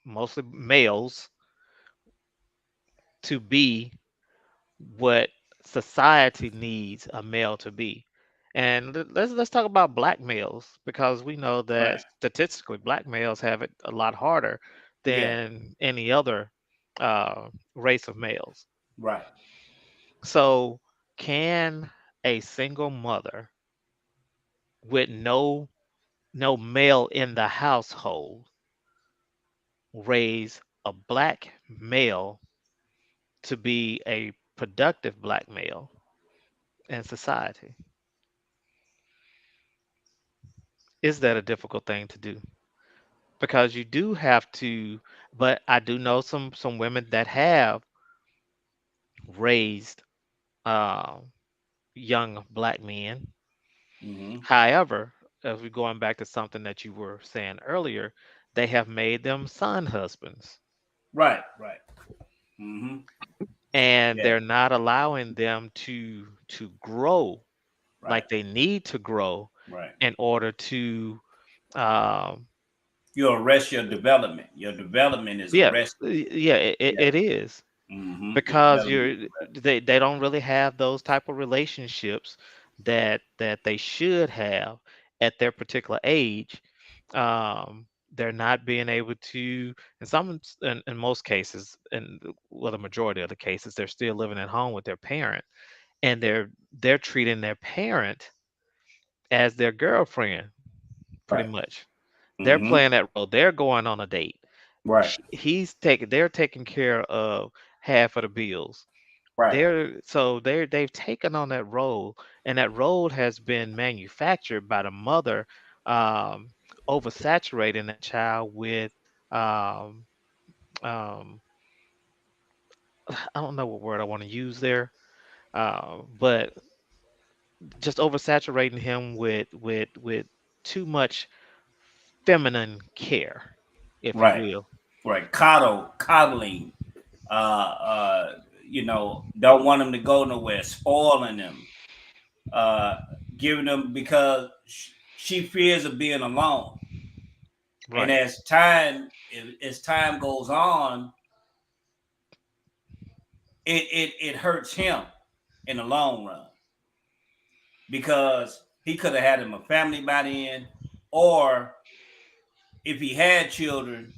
mostly males, to be what society needs a male to be? And let's talk about black males, because we know that Right. statistically black males have it a lot harder Yeah. than any other race of males. Right. So can a single mother with no male in the household raise a black male to be a productive black male in society? Is that a difficult thing to do? Because you do have to, but I do know some women that have raised uh, young black men. Mm-hmm. However, as we're going back to something that you were saying earlier, they have made them son husbands, Right. Right. Mm-hmm. and Yeah. they're not allowing them to grow Right. like they need to grow Right. in order to um, You arrest your development. Your development is yeah, arrested. yeah, Yeah. it is, Mm-hmm. Your because development is you're arrested. they don't really have those type of relationships that they should have at their particular age. They're not being able to, in in most cases, and well, the majority of the cases, they're still living at home with their parent, and they're treating their parent as their girlfriend, pretty Right. much. They're Mm-hmm. playing that role. They're going on a date. Right. They're taking care of half of the bills. Right. They've taken on that role, and that role has been manufactured by the mother, um, oversaturating that child with um, um, I don't know what word I want to use there, but just oversaturating him with too much feminine care, if you Right. will. Right. Coddling. Don't want them to go nowhere, spoiling them, uh, giving them because she fears of being alone. And Right. as time goes on, it hurts him in the long run because he could have had him a family by then, or if he had children,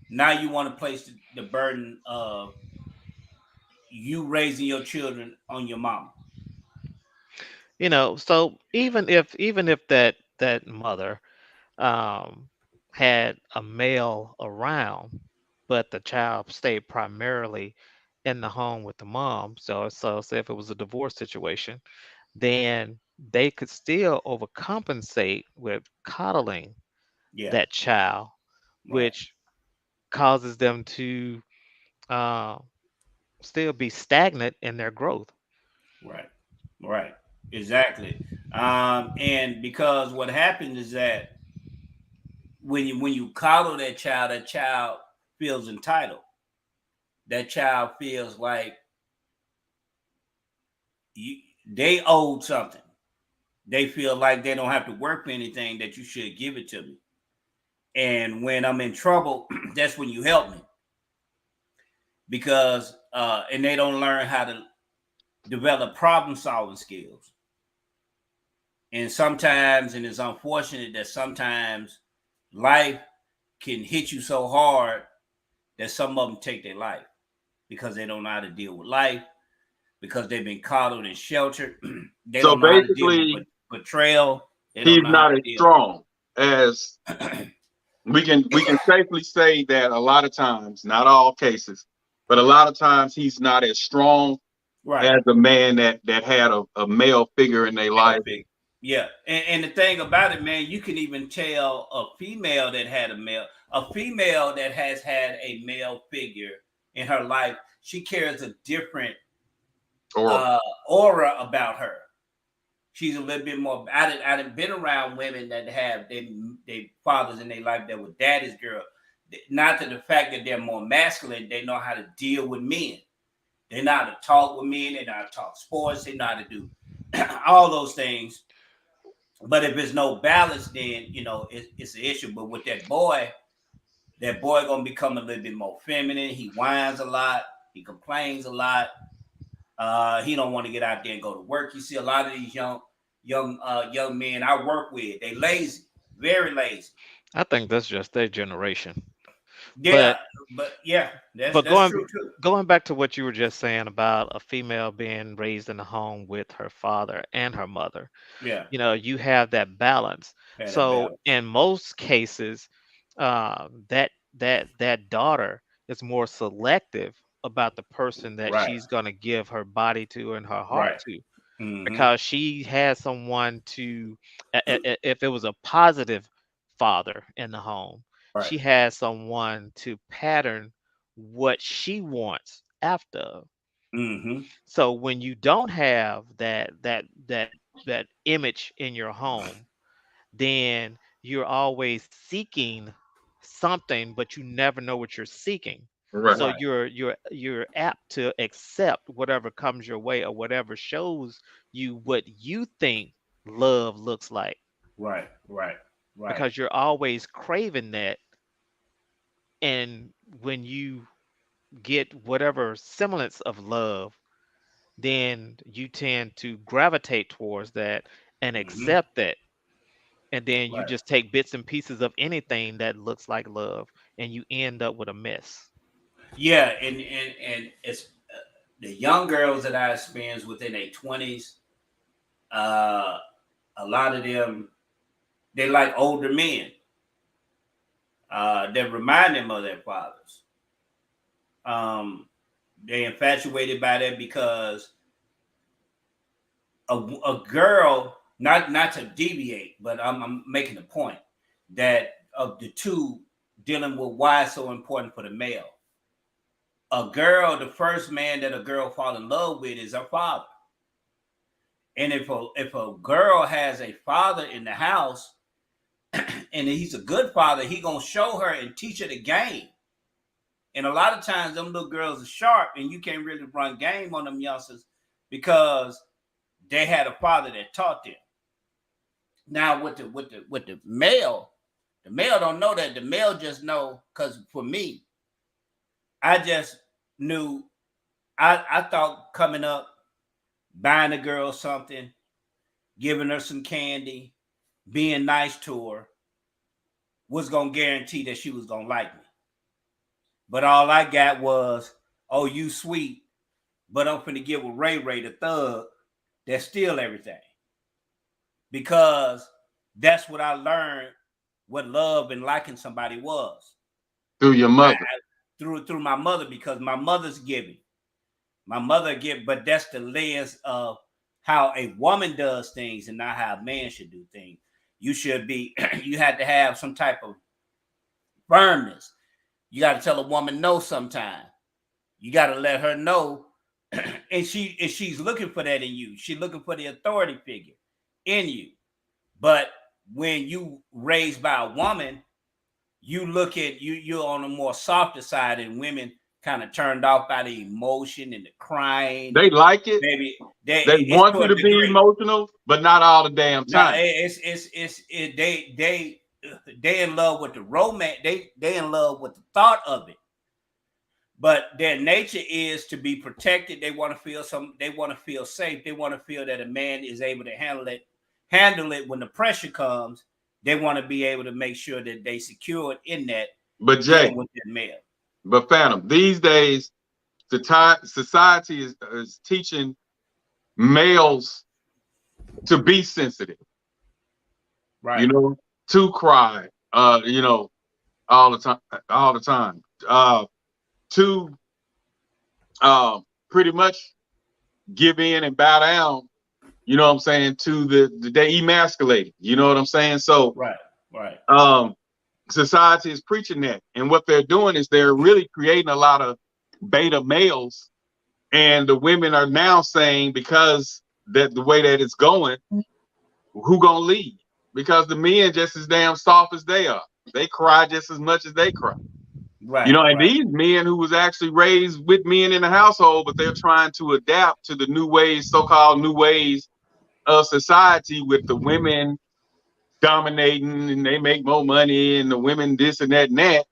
now you want to place the burden of you raising your children on your mama. So even if that mother um, had a male around, but the child stayed primarily in the home with the mom. So say if it was a divorce situation, then they could still overcompensate with coddling Yeah. that child, Right. which causes them to uh, still be stagnant in their growth. Right. Right. Exactly. And because what happens is that when you coddle that child feels entitled. That child feels like you, they owed something. They feel like they don't have to work for anything, that you should give it to me. And when I'm in trouble, that's when you help me. Because and they don't learn how to develop problem solving skills. And sometimes, and it's unfortunate that sometimes life can hit you so hard that some of them take their life because they don't know how to deal with life, because they've been coddled and sheltered. They So don't know how to deal with basically, betrayal. They don't he's know how not to as deal. strong as we can safely say that a lot of times, not all cases, but a lot of times he's not as strong Right. as a man that had a male figure in their Male life. figure. Yeah. And the thing about it, man, you can even tell a female that has had a male figure in her life, she carries a different Or uh, aura about her. She's a little bit more. I done been around women that have they fathers in their life that were daddy's girl. Not to the fact that they're more masculine, they know how to deal with men. They know how to talk with men. They know how to talk sports. They know how to do all those things. But if there's no balance, then it's an issue. But with that boy gonna become a little bit more feminine. He whines a lot. He complains a lot. He don't want to get out there and go to work. You see a lot of these young men I work with. They lazy, very lazy. I think that's just their generation. Yeah, But but yeah, that's but that's going true too. going back to what you were just saying about a female being raised in a home with her father and her mother, Yeah, you have that balance. had that So balance. in most cases, that daughter is more selective about the person that Right, she's going to give her body to and her heart right. to, Mm-hmm. because she has someone to, if it was a positive father in the home, Right. she has someone to pattern what she wants after. Mm-hmm. So when you don't have that image in your home, then you're always seeking something, but you never know what you're seeking. right, So Right, you're apt to accept whatever comes your way or whatever shows you what you think love looks like, right, right, right. because you're always craving that. And when you get whatever semblance of love, then you tend to gravitate towards that and Mm-hmm. accept that. And then you Right. just take bits and pieces of anything that looks like love, and you end up with a mess. Yeah, and it's the young girls that I experienced within their 20s. Uh, a lot of them they like older men that remind them of their fathers. Um, They infatuated by that because a girl, not to deviate, but I'm making a point that of the two dealing with why it's so important for the male. A girl, the first man that a girl fall in love with is her father. And if a girl has a father in the house and he's a good father, he gonna show her and teach her the game. And a lot of times them little girls are sharp and you can't really run game on them youngsters because they had a father that taught them. Now with the male, the male don't know that. The male just know because for me, I just knew I thought coming up, buying a girl something, giving her some candy, being nice to her was gonna guarantee that she was gonna like me. But all I got was, oh, you sweet, but I'm finna get with Ray Ray the thug that steal everything. Because that's what I learned what love and liking somebody was. through your I mother. through my mother because my mother's giving. My mother give, but that's the lens of how a woman does things and not how a man should do things. You should be, you had to have some type of firmness. You got to tell a woman no sometime. You got to let her know, and she's looking for that in you. She's looking for the authority figure in you. But when you raised by a woman, you look at you're on a more softer side, and women kind of turned off by the emotion and the crying They and like it. maybe They it's want to you a to be degree. emotional, but not all the damn Now time. they in love with the romance. They in love with the thought of it. But their nature is to be protected. They want to feel they want to feel safe. They want to feel that a man is able to handle it when the pressure comes. They want to be able to make sure that they secured in that But Jay, dealing with that male. but Phantom, these days, society is teaching males to be sensitive, you Right, know, to cry, all the time, all the time, to pretty much give in and bow down. You know what I'm saying? To the they emasculated. You know what I'm saying? So right, right, um, society is preaching that, and what they're doing is they're really creating a lot of beta males, and the women are now saying because that the way that it's going, who gonna lead? Because the men just as damn soft as they are. They cry just as much as they cry. You right, know, and right, these men who was actually raised with men in the household, but they're trying to adapt to the new ways, so-called new ways of society with the women dominating and they make more money and the women this and that and that.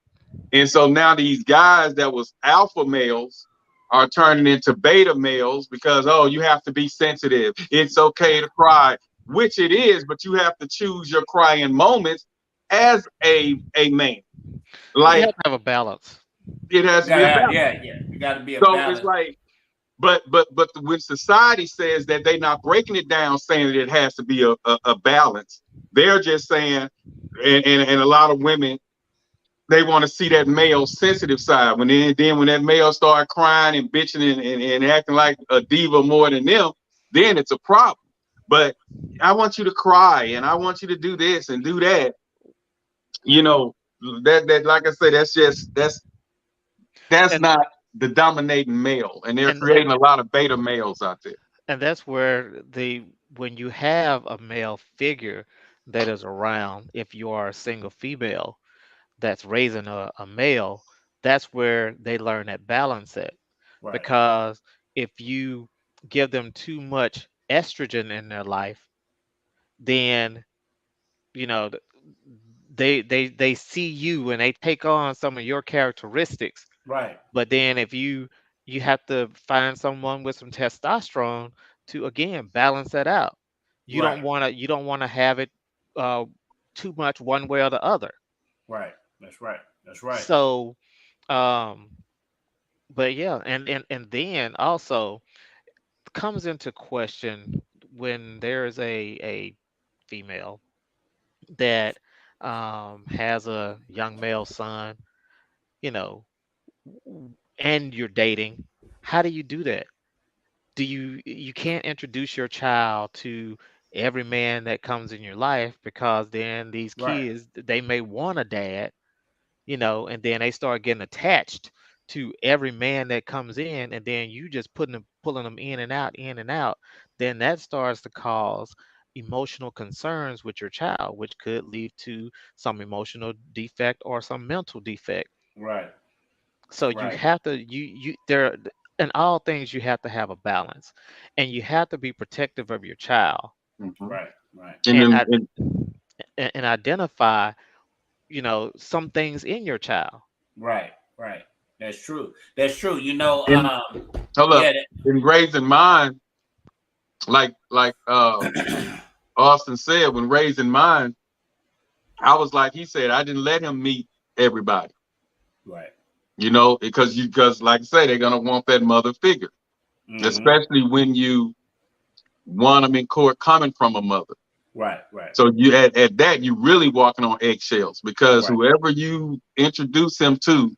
And so now these guys that was alpha males are turning into beta males because, oh, you have to be sensitive. It's okay to cry, which it is, but you have to choose your crying moments as a man. You have Like to have a balance. it has You to be a gotta, balance. yeah, yeah. You got to be a So it's balance. like, but when society says that they're not breaking it down, saying that it has to be a balance, they're just saying, and a lot of women they want to see that male sensitive side. Then when that male start crying and bitching and acting like a diva more than them, then it's a problem. But I want you to cry and I want you to do this and do that. You know, that like I said, that's And not the dominating male. And they're and creating a lot of beta males out there. and that's where the when you have a male figure that is around, if you are a single female that's raising a male, that's where they learn that balance at. Right, Because if you give them too much estrogen in their life, then you know they see you and they take on some of your characteristics. right, But then if you have to find someone with some testosterone to again balance that out. right, You don't want to have it uh, too much one way or the other. right. That's right. That's right. So um but yeah, and then also comes into question when there's a female that has a young male son, you know, and you're dating. How do you do that? You can't introduce your child to every man that comes in your life, because then these Right. kids, they may want a dad, and then they start getting attached to every man that comes in, and then you just pulling them in and out, then that starts to cause emotional concerns with your child, which could lead to some emotional defect or some mental defect. Right. So you Right. have to you there in all things you have to have a balance, and you have to be protective of your child, Mhm. Right. Right. And and then and, and identify some things in your child. Right. Right. That's true. That's true. You know, and hold up, yeah, in raising mine, like Austin said, when raising mine, I was like he said, I didn't let him meet everybody, right. because like I say, they're gonna want that mother figure, Mm-hmm. especially when you want them in court coming from a mother. Right. Right. So you at that you really walking on eggshells, because Right. whoever you introduce him to,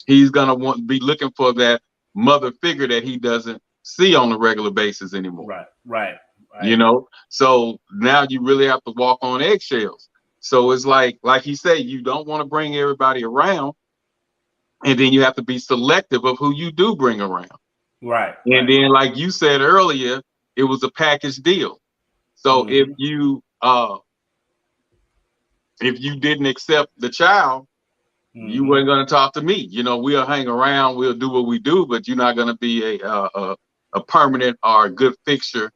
he's gonna want be looking for that mother figure that he doesn't see on a regular basis anymore. Right. Right. You Right. know, so now you really have to walk on eggshells. So it's like he said, you don't want to bring everybody around, and then you have to be selective of who you do bring around. Right. And Right. then, like you said earlier, it was a package deal. So Mm-hmm. if you didn't accept the child, you Mm-hmm. weren't going to talk to me. We'll hang around, we'll do what we do, but you're not going to be a permanent or a good fixture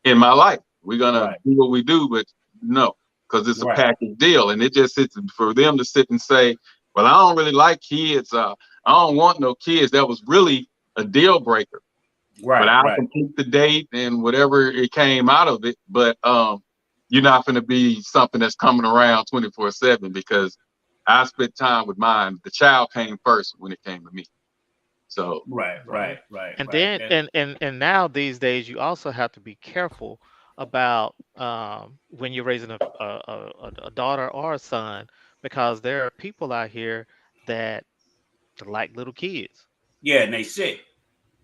in my life. We're going to Right. do what we do, but no, because it's a Right. package deal. And it just sits for them to sit and say, well, I don't really like kids. I don't want no kids. That was really a deal breaker. But Right. I'll Right. complete the date and whatever it came out of it. But you're not going to be something that's coming around 24/7, because I spent time with mine. The child came first when it came to me. So Right. Right. Right. Right. And Right. then and now these days you also have to be careful about when you're raising a daughter or a son, because there are people out here that like little kids. Yeah, and they sick.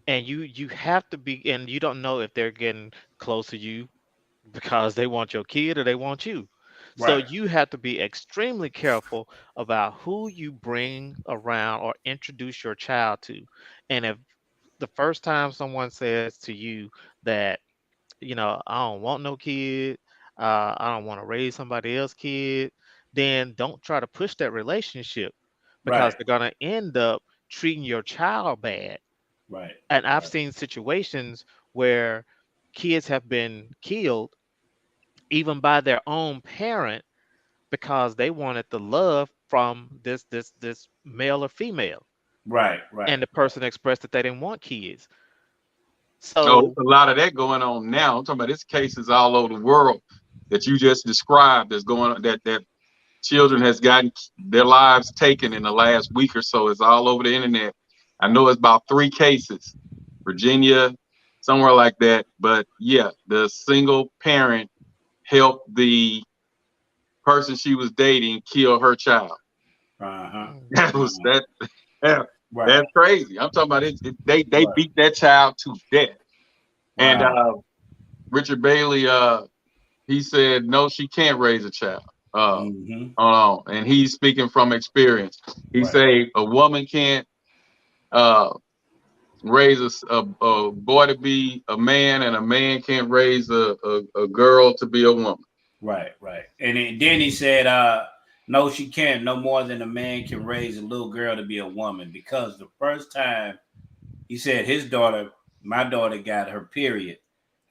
And you have to be, and you don't know if they're getting close to you because they want your kid or they want you. So Right. you have to be extremely careful about who you bring around or introduce your child to. And if the first time someone says to you that, I don't want no kid, I don't want to raise somebody else's kid, then don't try to push that relationship, because Right. they're going to end up treating your child bad. Right. And I've Right. seen situations where kids have been killed even by their own parent, because they wanted the love from this male or female, Right. Right. and the Right. person expressed that they didn't want kids. it's So a lot of that going on now. I'm talking about this cases all over the world that you just described that's going on, that children has gotten their lives taken in the last week or so. It's all over the internet. I know it's about 3 cases, Virginia, somewhere like that. But yeah, the single parent helped the person she was dating kill her child. Uh-huh. That was Uh-huh. that. that- Right. That's crazy. I'm talking about it. They Right. beat that child to death. And Wow. Richard Bailey, he said no, she can't raise a child. Uh, Mm-hmm. hold on, and he's speaking from experience. He Right. say a woman can't uh, raise a boy to be a man, and a man can't raise a girl to be a woman. Right. Right. And then he said, no, she can't. No more than a man can raise a little girl to be a woman. Because the first time he said his daughter, my daughter got her period,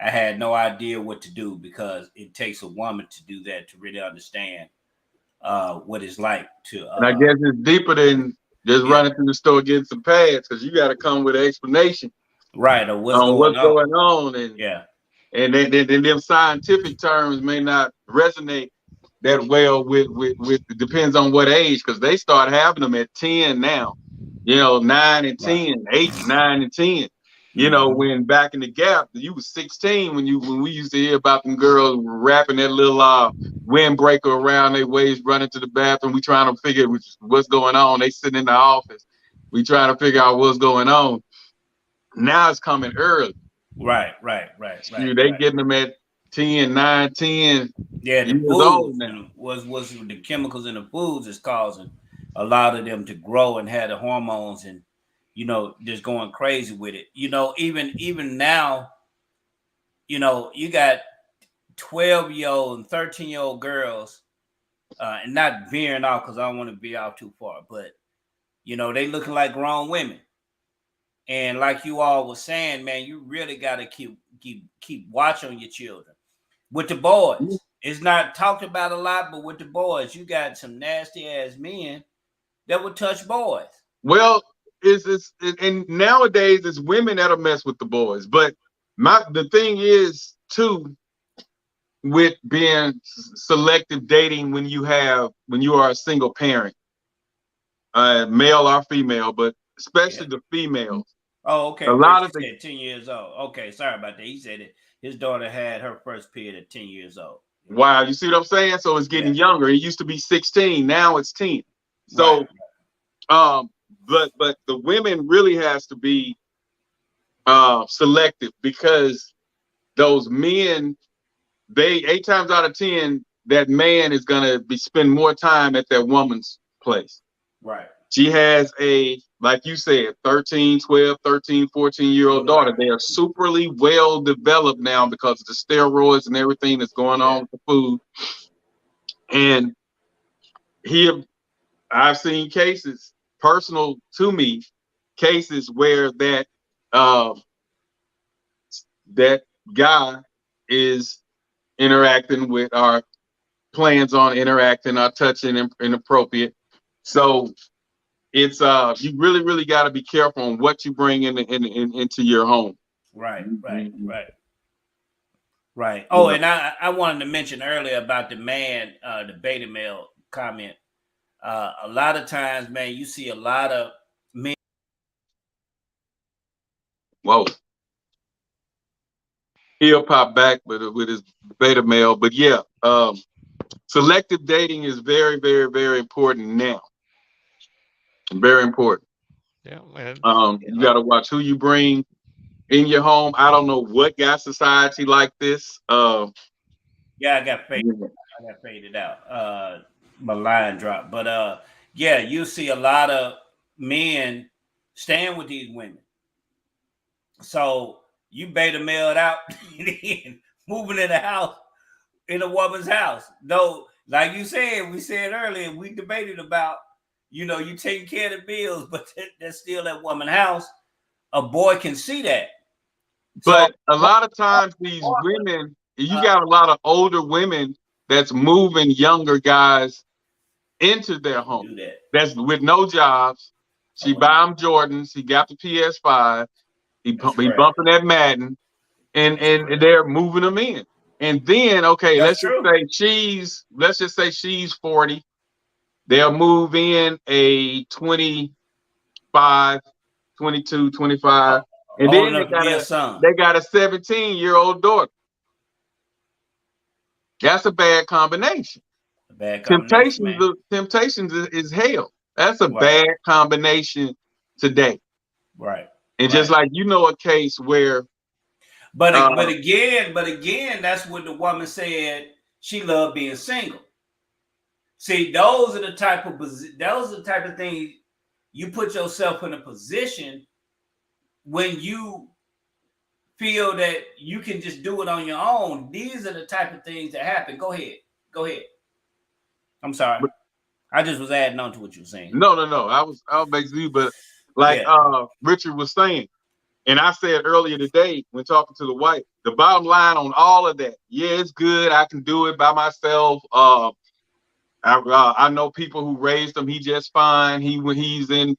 I had no idea what to do, because it takes a woman to do that, to really understand what it's like to And I guess it's deeper than just yeah, running through the store getting some pads, because you got to come with an explanation right, or what's on going what's on. going on, and Yeah. and then them scientific terms may not resonate that well with it depends on what age, because they start having them at 10 now, 9 and Right. 10, 8, 9 and 10. Mm-hmm. When back in the gap, you was 16 when we used to hear about them girls wrapping that little windbreaker around their waist, running to the bathroom. We trying to figure what's going on. They sitting in the office. We trying to figure out what's going on. Now it's coming early. Right. They getting them at 10, 9, 10 Yeah, the years foods old now. was the chemicals in the foods is causing a lot of them to grow and have the hormones and just going crazy with it. Even now, you got 12-year-old and 13-year-old girls, and not veering off because I don't want to be out too far, but they looking like grown women. And like you all was saying, man, you really got to keep watch on your children. With the boys, it's not talked about a lot, but with the boys, you got some nasty ass men that would touch boys. Well, and nowadays it's women that'll mess with the boys. But the thing is too, with being selective dating when you are a single parent, male or female, but especially the females. Oh, okay. A lot of the said 10 years old. Okay, sorry about that. He said it. His daughter had her first period at 10 years old. Wow, you see what I'm saying? So it's getting younger. It used to be 16, now it's 10. So, but the women really has to be selective, because those men, 8 times out of 10, that man is gonna spend more time at that woman's place. Right. She has like you said, 13, 12, 13, 14-year-old daughter. They are superly well developed now because of the steroids and everything that's going on with the food. And I've seen cases, personal to me, cases where that guy is interacting with, our plans on interacting, or touching inappropriate. So it's you really got to be careful on what you bring into your home. Right. Oh, and I wanted to mention earlier about the man, the beta male comment. A lot of times, man, you see a lot of men. Whoa. He'll pop back with his beta male, but yeah, selective dating is very, very, very important now. Very important. Yeah, man. You got to watch who you bring in your home. I don't know what got society like this. I got faded out. My line dropped, but you see a lot of men staying with these women. So you beta mailed out, moving in the house, in a woman's house. Though, like you said, we said earlier, we debated about, you taking care of the bills, but that's still that woman's house. A boy can see that. But a lot of times these women, you got a lot of older women that's moving younger guys into their home. That's with no jobs. She buy them Jordans. He got the PS5. He bumping that Madden, and they're moving them in. And then, okay, let's just say she's 40. They'll move in a 25, 22, 25. And then they got a 17-year-old daughter. That's a bad combination. Temptations is hell. That's a bad combination today. Right. And just like a case where, but again, that's what the woman said. She loved being single. See, those are the type of things you put yourself in a position when you feel that you can just do it on your own. These are the type of things that happen. Go ahead. I'm sorry. I just was adding on to what you were saying. No. I was basically, but like Richard was saying, and I said earlier today when talking to the wife, the bottom line on all of that, it's good. I can do it by myself. I know people who raised him. He just fine. He's in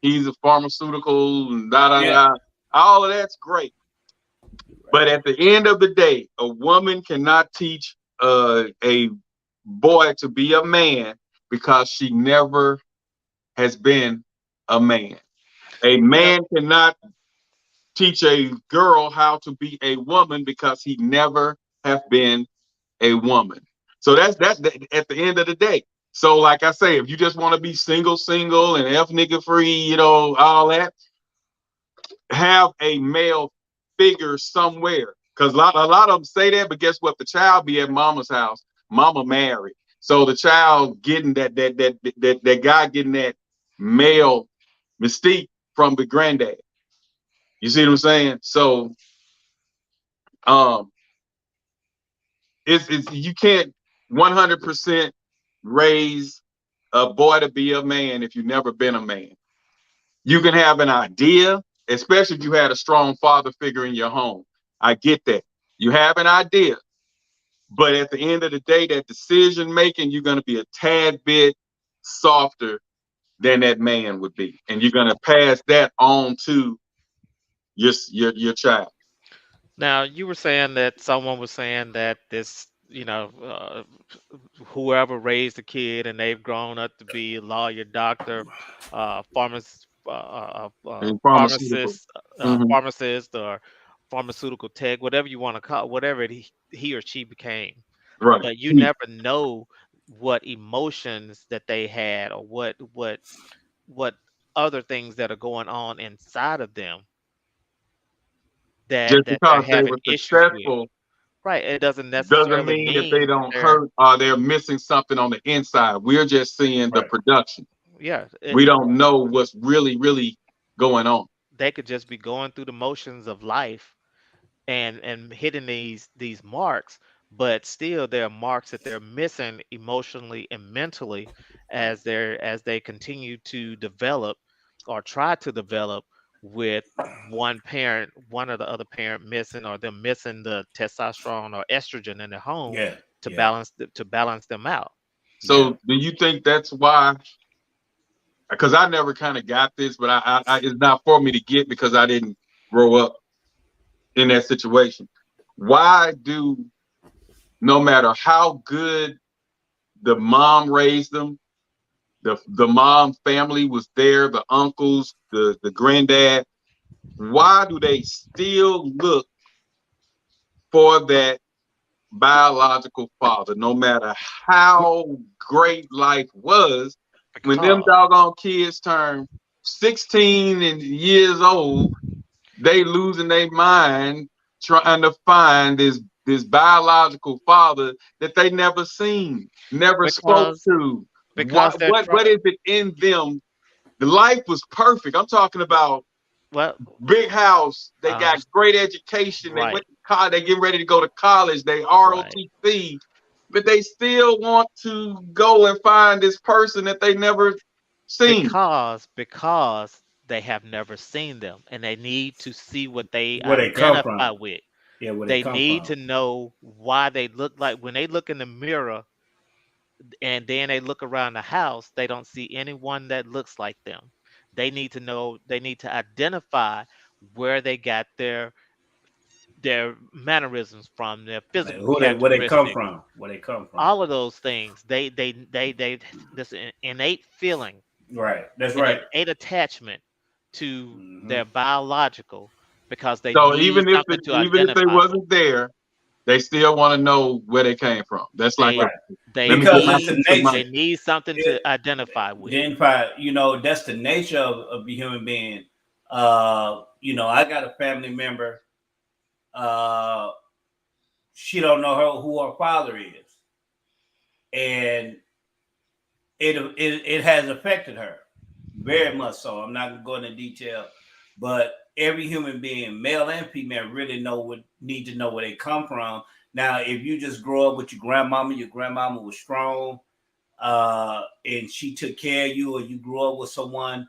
he's a pharmaceutical and da. All of that's great. But at the end of the day, a woman cannot teach a boy to be a man because she never has been a man. A man cannot teach a girl how to be a woman because he never have been a woman. So that's at the end of the day. So like I say, if you just want to be single and F nigga free, all that, have a male figure somewhere. Because a lot of them say that, but guess what? The child be at mama's house. Mama married. So the child getting that guy getting that male mystique from the granddad. You see what I'm saying? So um it's you can't 100% raise a boy to be a man if you've never been a man. You can have an idea, especially if you had a strong father figure in your home. I get that. You have an idea, but at the end of the day, that decision making, you're going to be a tad bit softer than that man would be, and you're going to pass that on to your child. Now, you were saying that someone was saying that this, whoever raised the kid and they've grown up to be a lawyer, doctor, And pharmaceutical. Hmm. pharmacist, or pharmaceutical tech, whatever you want to call, whatever he or she became. Right. But you never know what emotions that they had, or what other things that are going on inside of them Just that they're because they having were issues with. successful Right. It doesn't doesn't necessarily mean that they mean that don't they're hurt or they're missing something on the inside. We're just seeing the Right. production. yeah. We don't know what's really going on. They could just be going through the motions of life and hitting these marks, but still there are marks that they're missing emotionally and mentally as they continue to develop or try to develop, with one or the other parent missing, or them missing the testosterone or estrogen in their home Yeah. to Yeah. balance them out. Yeah. So do you think that's why? Because I never kind of got this, but it's not for me to get because I didn't grow up in that situation. Why do, no matter how good the mom raised them, the mom family was there, the uncles, the granddad, why do they still look for that biological father, no matter how great life was? When them Because doggone kids turn 16 and years old, they losing their mind trying to find this biological father that they never seen, never spoke because to. because they're What trying. is it in them? The life was perfect. I'm talking about Well, big house. They uh, got great education. They right, went to college. They getting ready to go to college. They right. ROTC, but they still want to go and find this person that they never seen. Because they have never seen them, and they need to see what they Where they come from? identify with. Yeah, where they They come need from? to know why they look like, when they look in the mirror and then they look around the house, they don't see anyone that looks like them. They need to know, they need to identify where they got their mannerisms from, their Like, physical where they come characteristics, from? Where they come from? all of those things. They this innate feeling, Right. That's an right. innate attachment to Hmm. their biological, because they So need something to even if they identify with. wasn't there, they still want to know where they came from. That's like They a Right. they let me get Because my it's need the piece of my. nature. they need something to It, identify with. then, that's the nature of the human being. I got a family member. Uh, she don't know who her father is, and it has affected her very much so. I'm not gonna go into detail, but every human being, male and female, really need to know where they come from. Now, if you just grow up with your grandmama was strong, and she took care of you, or you grew up with someone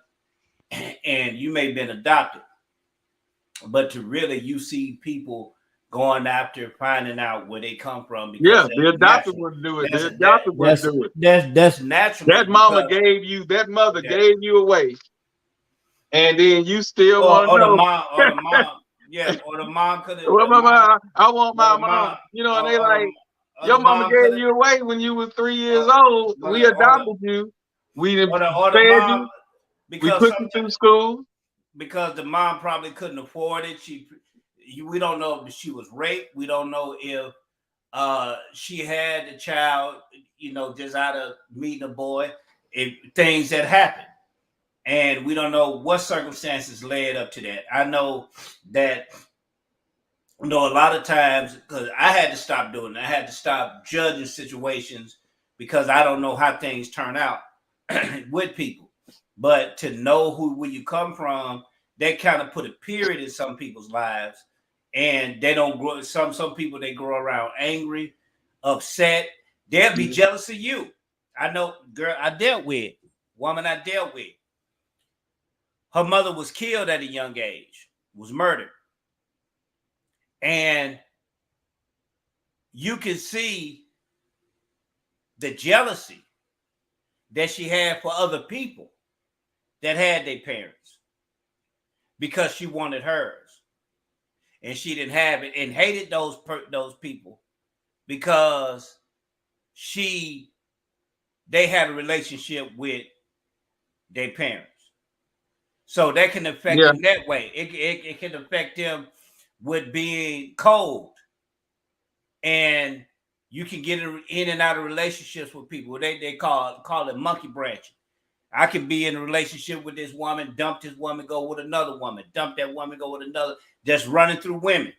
and you may have been adopted, but to really you see people going after finding out where they come from because Yeah, that's the adopted natural. wouldn't do it. That's The adopted wouldn't do it. that's naturally That mama because gave you, that mother yeah, gave you away, and then you still or, want to or the know. mom or the mom yeah or the mom could have Well, the mom mama, I want or my the mom mom. And they like, or the your mama mom could gave have you away when you was 3 years or, old. We or the adopted you. We done or the fed mom you. We because put you sometimes through school. because the mom probably couldn't afford it. We don't know if she was raped. We don't know if she had the child, just out of meeting a boy. Things that happen. and we don't know what circumstances led up to that. I know that a lot of times because I had to stop doing it. I had to stop judging situations because I don't know how things turn out with people. But to know where you come from, they kind of put a period in some people's lives, and they don't grow. Some people they grow around angry, upset. They'll be jealous of you. I know, girl. I dealt with woman. I dealt with. Her mother was killed at a young age. Was murdered, and you can see the jealousy that she had for other people that had their parents because she wanted hers and she didn't have it, and hated those people because she they had a relationship with their parents. So that can affect Yeah, them that way. It can affect them with being cold, and you can get in and out of relationships with people. They call it monkey branching. I could be in a relationship with this woman, dump this woman, go with another woman, dump that woman, go with another, just running through women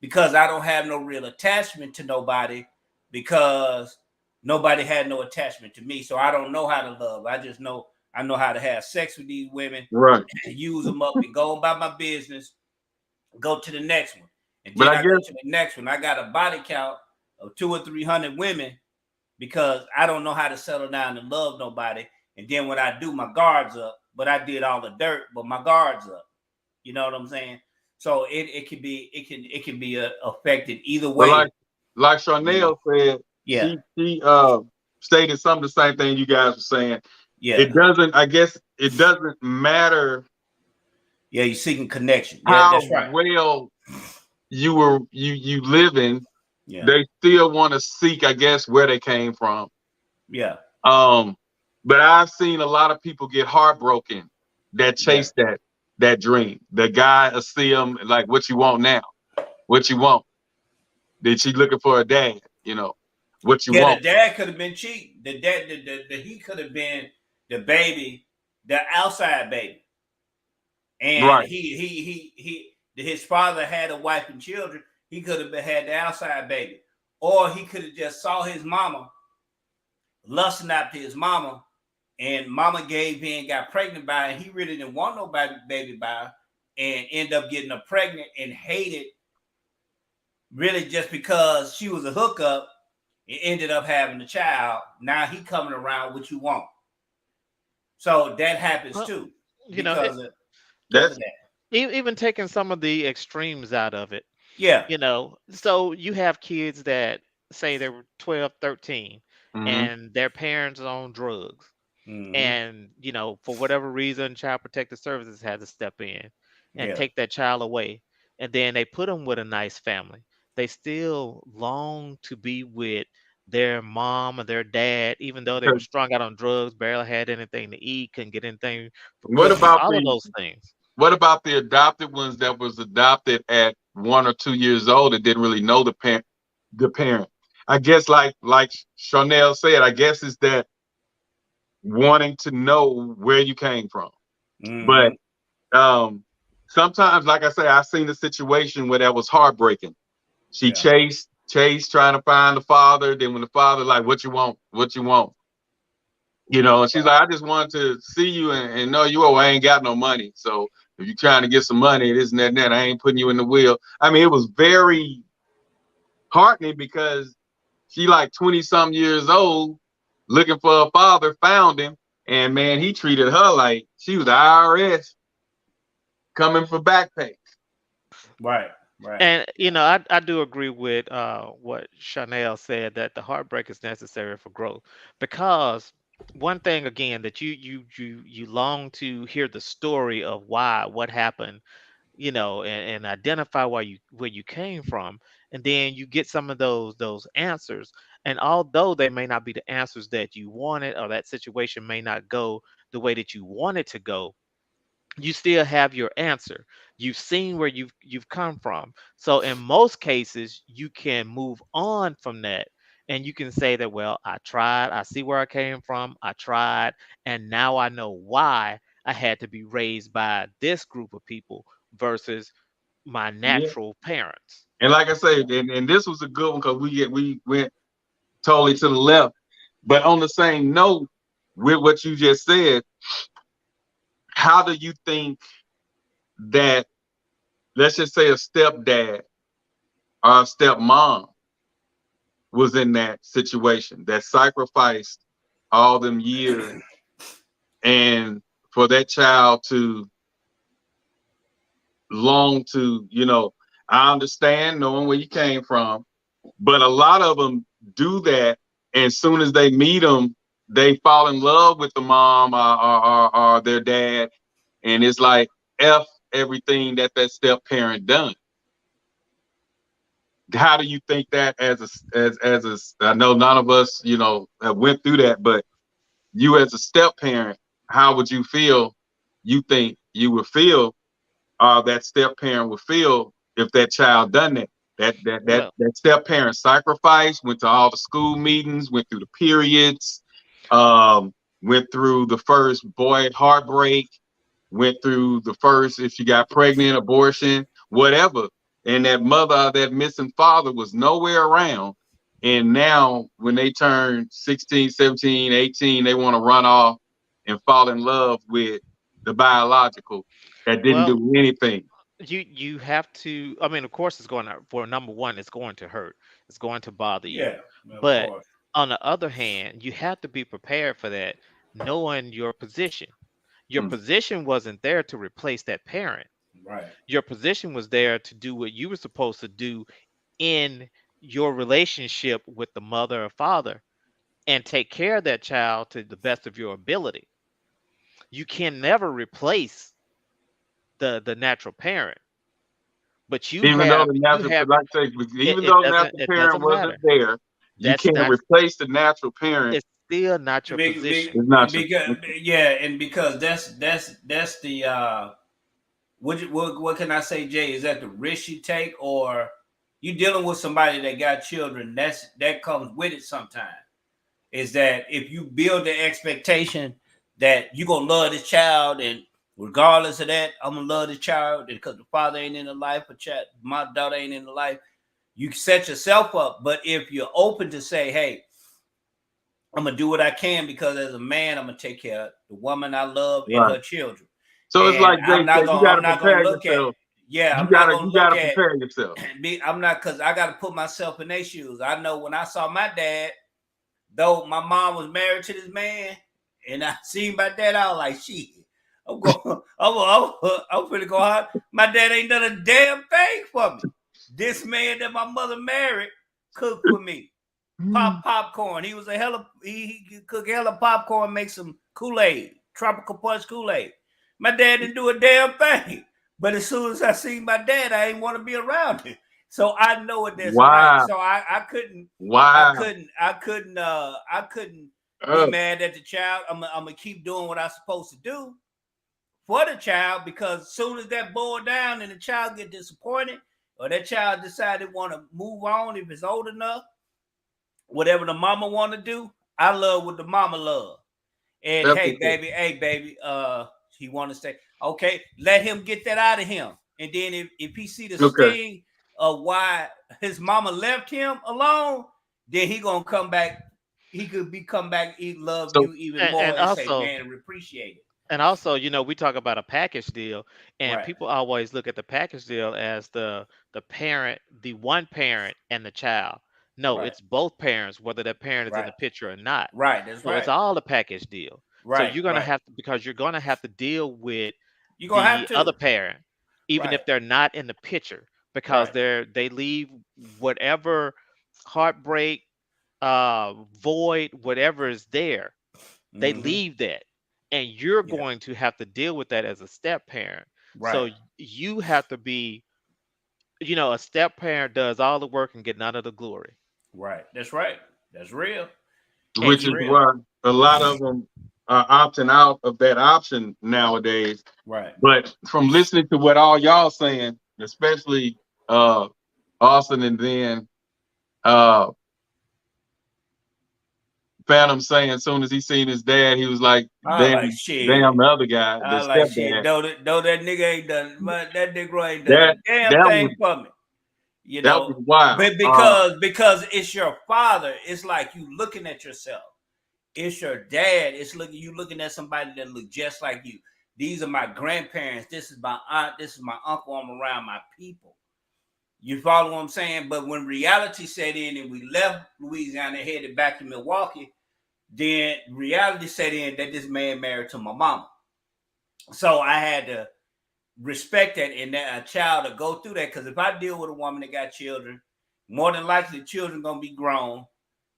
because I don't have no real attachment to nobody because nobody had no attachment to me. So I don't know how to love. I know how to have sex with these women, right. use them up and go about my business, go to the next one. And But then I I go guess to the next one. I got a body count of 200 or 300 women because I don't know how to settle down and love nobody. And then when I do, my guard's up. But I did all the dirt, but my guard's up. You know what I'm saying? So it can be affected either but way. like You know? Charnel said, Yeah, she stated some of the same thing you guys were saying. yeah, It doesn't, I guess it doesn't matter yeah. You're seeking connection. Yeah, how that's right. well you living, Yeah, they still want to seek, I guess, where they came from. yeah, Um, but I've seen a lot of people get heartbroken that yeah, chase that dream. The guy will see them like, what you want now? What you want? Did she looking for a dad? What you yeah. The want? dad could have been cheating. The dad, he could have been the baby, the outside baby, and Right. his father had a wife and children. He could have had the outside baby, or he could have just saw his mama lusting after his mama, and mama gave in, got pregnant by, and he really didn't want no baby by, and end up getting her pregnant and hated really just because she was a hookup and ended up having a child. Now he coming around what you want. So that happens Well, too you know, because of That's that. even taking some of the extremes out of it, Yeah. so you have kids that say they were 12, 13, hmm and their parents are on drugs, Mm-hmm. and for whatever reason child protective services had to step in and Yeah. take that child away, and then they put them with a nice family. They still long to be with their mom or their dad, even though they were because strung out on drugs, barely had anything to eat, couldn't get anything for what Christmas, about all of the those things. what about the adopted ones that was adopted at 1 or 2 years old and didn't really know the parent? I guess like Chanel said, I guess it's that wanting to know where you came from. But Mm-hmm. um sometimes, like I say, I've seen a situation where that was heartbreaking. She Yeah. chased trying to find the father. Then when the father like, what you want? What you want? And she's like, I just wanted to see you and know you. Oh, I ain't got no money. So if you're trying to get some money, this and that, and that, I ain't putting you in the wheel. I mean, it was very heartening because she like 20 some years old looking for a father, found him, and man, he treated her like she was the IRS coming for back pay. Right. Right. And I do agree with what Chanel said, that the heartbreak is necessary for growth, because one thing again that you long to hear the story of what happened, and identify where you came from, and then you get some of those answers, and although they may not be the answers that you wanted, or that situation may not go the way that you want it to go, you still have your answer. You've seen where you've come from. So in most cases, you can move on from that, and you can say that, well, I tried, I see where I came from, I tried, and now I know why. I had to be raised by this group of people versus my Yeah. natural parents. And like I said, and this was a good one because we went totally to the left. But on the same note, with what you just said, how do you think that, let's just say, a stepdad or a stepmom was in that situation that sacrificed all them years, and for that child to long to, I understand knowing where you came from, but a lot of them do that. And as soon as they meet them, they fall in love with the mom or their dad. And it's like F everything that step parent done. How do you think that I know none of us, have went through that, but you as a step parent, how would you feel? You think you would feel, that step parent would feel if that child done that. Well, That step parent sacrificed, went to all the school meetings, went through the periods, went through the first boy heartbreak, went through the first, if you got pregnant, abortion, whatever. And that mother, that missing father was nowhere around. And now when they turn 16, 17, 18, they want to run off and fall in love with the biological that didn't well, do anything. you have to. I mean, of course, it's going to, for number one, it's going to hurt. It's going to bother you. Yeah, of But course. on the other hand, you have to be prepared for that, knowing your position. Your Mm. position wasn't there to replace that parent. Right. Your position was there to do what you were supposed to do in your relationship with the mother or father and take care of that child to the best of your ability. You can never replace the natural parent, but you Even though have the you natural, have like I say, it, even it though the doesn't natural it parent doesn't wasn't matter. there, you That's can't not replace the natural parent. It's still not your position. It's not your. Because yeah, and because that's the what can I say, Jay? Is that the risk you take, or you dealing with somebody that got children? That comes with it sometimes. Is that if you build the expectation that you're gonna love this child, and regardless of that, I'm gonna love this child because the father ain't in the life, or my daughter ain't in the life, you set yourself up. But if you're open to say, hey, I'm gonna do what I can because as a man, I'm gonna take care of the woman I love and Right. her children. So it's And like Jay said, you got I'm to not gonna prepare look at, yourself. yeah, You I'm not gotta gonna you look gotta at prepare yourself. I'm not, because I gotta put myself in their shoes. I know when I saw my dad, though my mom was married to this man, and I seen my dad, I was like, shit, I'm going, I'm finna go out. My dad ain't done a damn thing for me. This man that my mother married cooked for me. Popcorn. He was a hella, he cook hella popcorn, make some Kool-Aid, tropical punch Kool-Aid. My dad didn't do a damn thing. But as soon as I seen my dad, I didn't want to be around him. So I know it that's right. Wow. So I couldn't Wow. I couldn't be mad at the child. I'm gonna keep doing what I'm supposed to do for the child, because as soon as that boiled down and the child get disappointed, or that child decided want to move on if it's old enough, whatever the mama want to do, I love what the mama love. And That's what's up. hey baby, he want to stay. Okay, let him get that out of him. And then if he see the Okay. sting of why his mama left him alone, then he gonna come back. He could come back, he love So you even And, more, and and say, also, man, we appreciate it. and also, we talk about a package deal, and Right, people always look at the package deal as the parent, the one parent, and the child. No, right, it's both parents, whether that parent is in right, the picture or not. right. That's So it's right. all a package deal. So Right, you're gonna right. have to, because you're gonna have to deal with You're gonna have the other to. parent, even Right, if they're not in the picture, because right. they leave whatever heartbreak, void, whatever is there, they Mm-hmm. leave that, and you're Yeah, going to have to deal with that as a step parent. right, So you have to be, a step parent does all the work and get none of the glory. right. That's right. That's real. And which That's is you real. why a lot of them are opting out of that option nowadays. Right. But from listening to what all y'all saying, especially Austin, and then uh Phantom saying as soon as he seen his dad, he was like, I damn, like shit. damn the other guy, the I like shit. stepdad. Though that nigga ain't done, but that nigga ain't done That a damn that thing was for me. You that know, was wild. but because it's your father, it's like you looking at yourself. It's your dad. It's you looking at somebody that look just like you. These are my grandparents. This is my aunt. This is my uncle. I'm around my people. You follow what I'm saying? But when reality set in and we left Louisiana, headed back to Milwaukee, then reality set in that this man married to my mama. So I had to respect that and that a child to go through that. Because if I deal with a woman that got children, more than likely the children gonna be grown.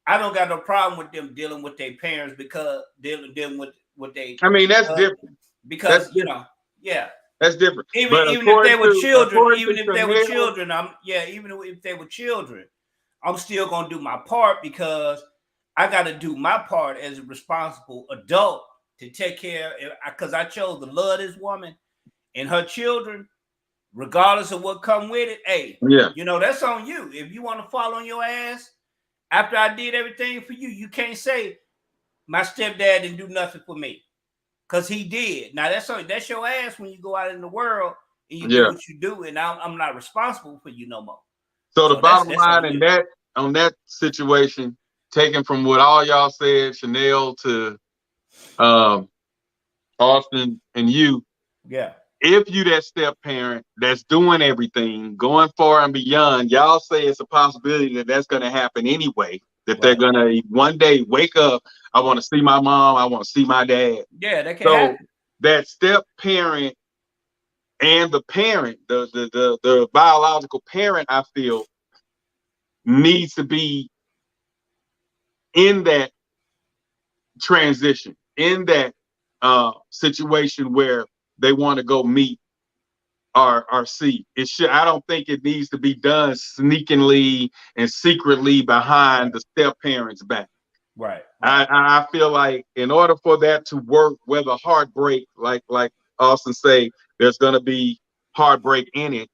I don't got no problem with them dealing with their parents because dealing with their. I mean, that's different. Because That's different. yeah. That's different. Even But if they were children, Chanel, even if they were children, I'm still gonna do my part because I got to do my part as a responsible adult to take care. Because I chose to love this woman and her children, regardless of what come with it. Hey, yeah, that's on you. If you want to fall on your ass after I did everything for you, you can't say my stepdad didn't do nothing for me. Because he did. Now that's your ass when you go out in the world and you do what you do, and I'm not responsible for you no more. So the bottom line in on that situation, taken from what all y'all said, Chanel to Austin and you, if you that step parent that's doing everything, going far and beyond, y'all say it's a possibility that that's going to happen anyway. That they're going to one day wake up. I want to see my mom. I want to see my dad. Yeah, that can happen. That step parent and the parent, the biological parent, I feel needs to be in that transition, in that situation where they want to go meet or see. I don't think it needs to be done sneakily and secretly behind the step parents' back. Right. I feel like in order for that to work, whether heartbreak, like Austin say, there's gonna be heartbreak in it.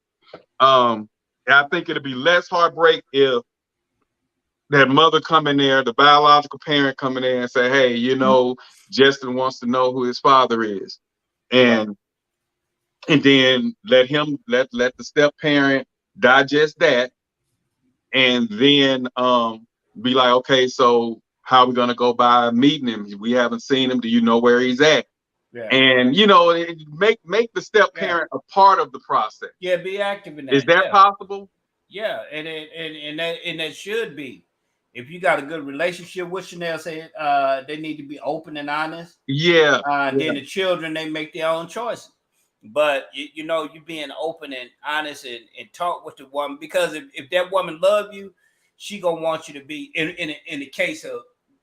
I think it'll be less heartbreak if that mother come in there, the biological parent come in there and say, hey, Justin wants to know who his father is. And then let the step parent digest that and then be like, okay, so how are we gonna go by meeting him? We haven't seen him. Do you know where he's at? Yeah. And make the step parent a part of the process. Yeah, be active in that. Is that possible? Yeah, and that should be. If you got a good relationship with Chanel, say they need to be open and honest. Yeah. Then the children, they make their own choices. But you being open and honest and talk with the woman, because if that woman love you, she gonna want you to be in the case of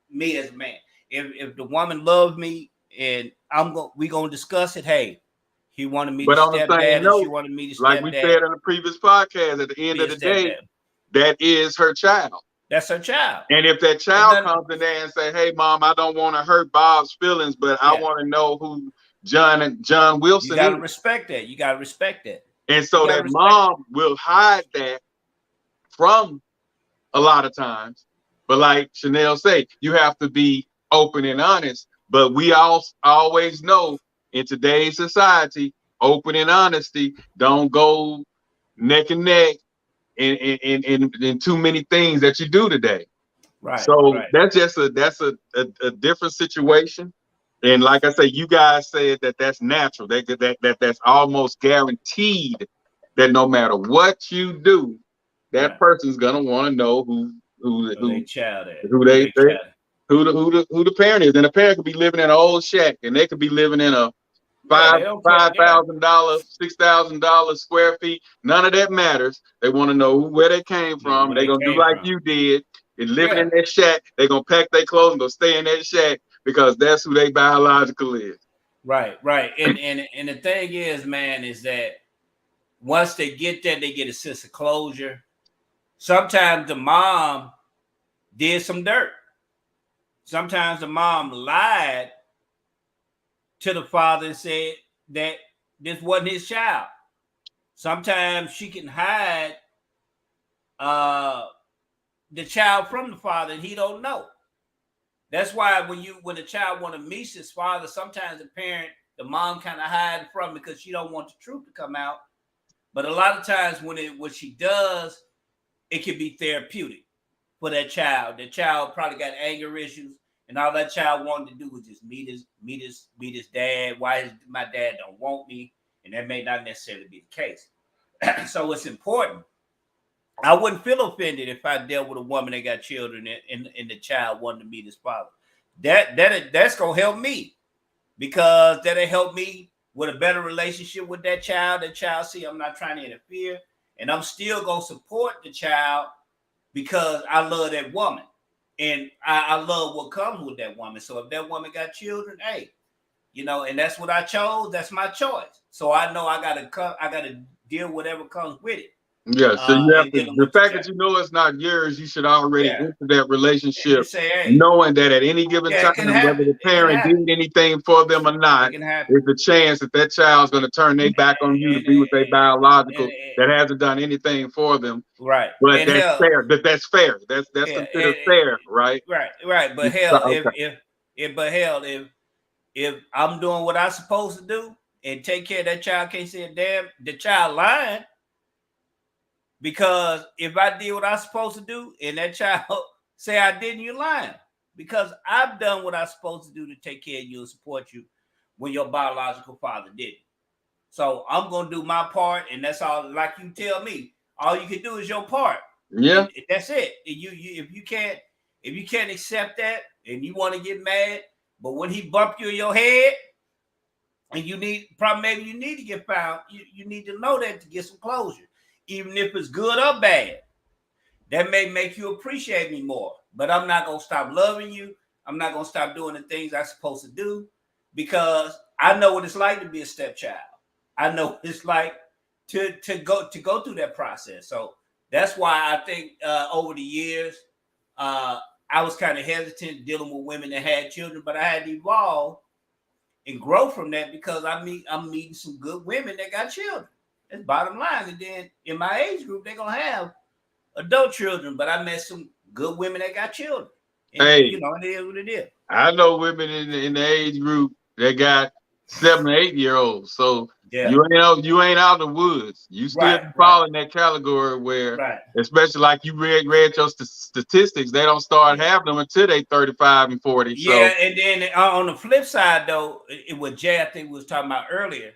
me as a man. If the woman loves me and we gonna discuss it. Hey, he wanted me to stepdad, and she wanted me to stepdad. Like we said in the previous podcast, at the end of the day, that is her child. That's her child. And if that child comes in there and say, hey, mom, I don't want to hurt Bob's feelings, but I want to know who John Wilson is. You got to respect that. You got to respect that. And so that mom will hide that from a lot of times. But like Chanel say, you have to be open and honest. But we always know in today's society, open and honesty don't go neck and neck in too many things that you do today. Right. So that's a different situation. And like I say, you guys said that's natural. That's almost guaranteed that no matter what you do, that person's gonna want to know who the parent is. And the parent could be living in an old shack, and they could be living in a $5,000, $6,000 square feet. None of that matters. They want to know where they came from. They're gonna do like you did and living in that shack. They're gonna pack their clothes and go stay in that shack because that's who they biological is. Right. And the thing is, man, is that once they get that, they get a sense of closure. Sometimes the mom did some dirt. Sometimes the mom lied to the father and said that this wasn't his child. Sometimes she can hide the child from the father and he don't know. That's why when a child want to meet his father, sometimes the mom kind of hide from it because she don't want the truth to come out. But a lot of times what she does, it can be therapeutic for that child. The child probably got anger issues, and all that child wanted to do was just meet his dad. My dad don't want me? And that may not necessarily be the case. So it's important. I wouldn't feel offended if I dealt with a woman that got children and the child wanted to meet his father. That's gonna help me because that'll help me with a better relationship with that child. That child see I'm not trying to interfere, and I'm still gonna support the child because I love that woman and I love what comes with that woman. So if that woman got children, hey, and that's what I chose. That's my choice. So I know I gotta deal with whatever comes with it. Yeah, so you have In to, dealing the with the fact child. that you know it's not yours, you should already Yeah, enter that and relationship just say, hey, knowing that at any given yeah, time, it can whether happen. the It can parent did happen. anything for them or It not, can happen. there's a chance that that child's going to turn their back on you to And, be with their and, biological that hasn't done anything for them. right. But And that's hell, fair. That's fair. That's yeah, considered fair, right? right. But hell, Okay. if I'm doing what I'm supposed to do and take care of that child, can't say damn the child lying because if I did what I'm supposed to do and that child say I didn't, you're lying because I've done what I'm supposed to do to take care of you and support you when your biological father didn't. So I'm gonna do my part, and that's all. Like you tell me, all you can do is your part, Yeah. and that's it. And if you can't accept that, and you want to get mad, but when he bump you in your head, and you need probably maybe you need to get found, you need to know that to get some closure, even if it's good or bad. That may make you appreciate me more. But I'm not gonna stop loving you. I'm not gonna stop doing the things I'm supposed to do because I know what it's like to be a stepchild. I know what it's like to go through that process. So that's why I think over the years uh, I was kind of hesitant dealing with women that had children, but I had to evolve and grow from that because I'm meeting some good women that got children. That's bottom line. And then in my age group, they're gonna have adult children, but I met some good women that got children. And Hey, it is what it is. I know women in the age group that got 7 or 8 year olds. So Yeah. you ain't out of the woods. You still Right, right, fall in that category where, right. especially like you read your statistics, they don't start Yeah. having them until they 35 and 40. Yeah, So and then on the flip side, though, what Jay I think we was talking about earlier,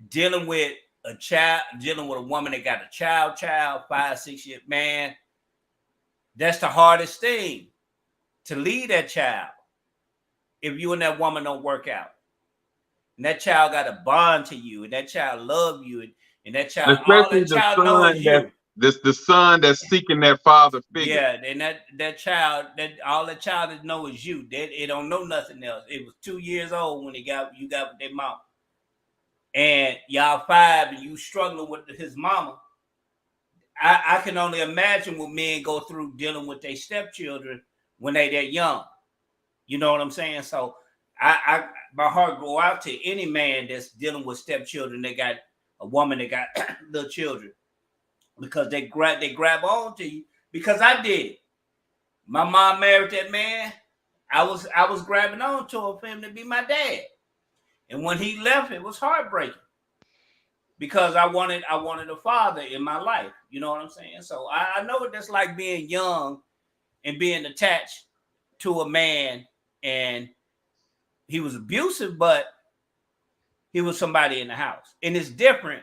dealing with dealing with a woman that got a child, 5, 6 year man, that's the hardest thing to lead that child if you and that woman don't work out. And that child got a bond to you, and that child love you, and that child, all especially that child know is you. the son that's seeking that father figure. Yeah, and that child, that all that child know is you. They don't know nothing else. It was 2 years old when you got with their mom, and y'all 5, and you struggling with his mama. I can only imagine what men go through dealing with their stepchildren when they that young. You know what I'm saying? So I my heart go out to any man that's dealing with stepchildren. They got a woman that got little children because they grab on to you because I did it. My mom married that man. I was grabbing on to him for him to be my dad. And when he left, it was heartbreaking because I wanted a father in my life. You know what I'm saying? So I know what that's like being young and being attached to a man, and he was abusive, but he was somebody in the house. And it's different.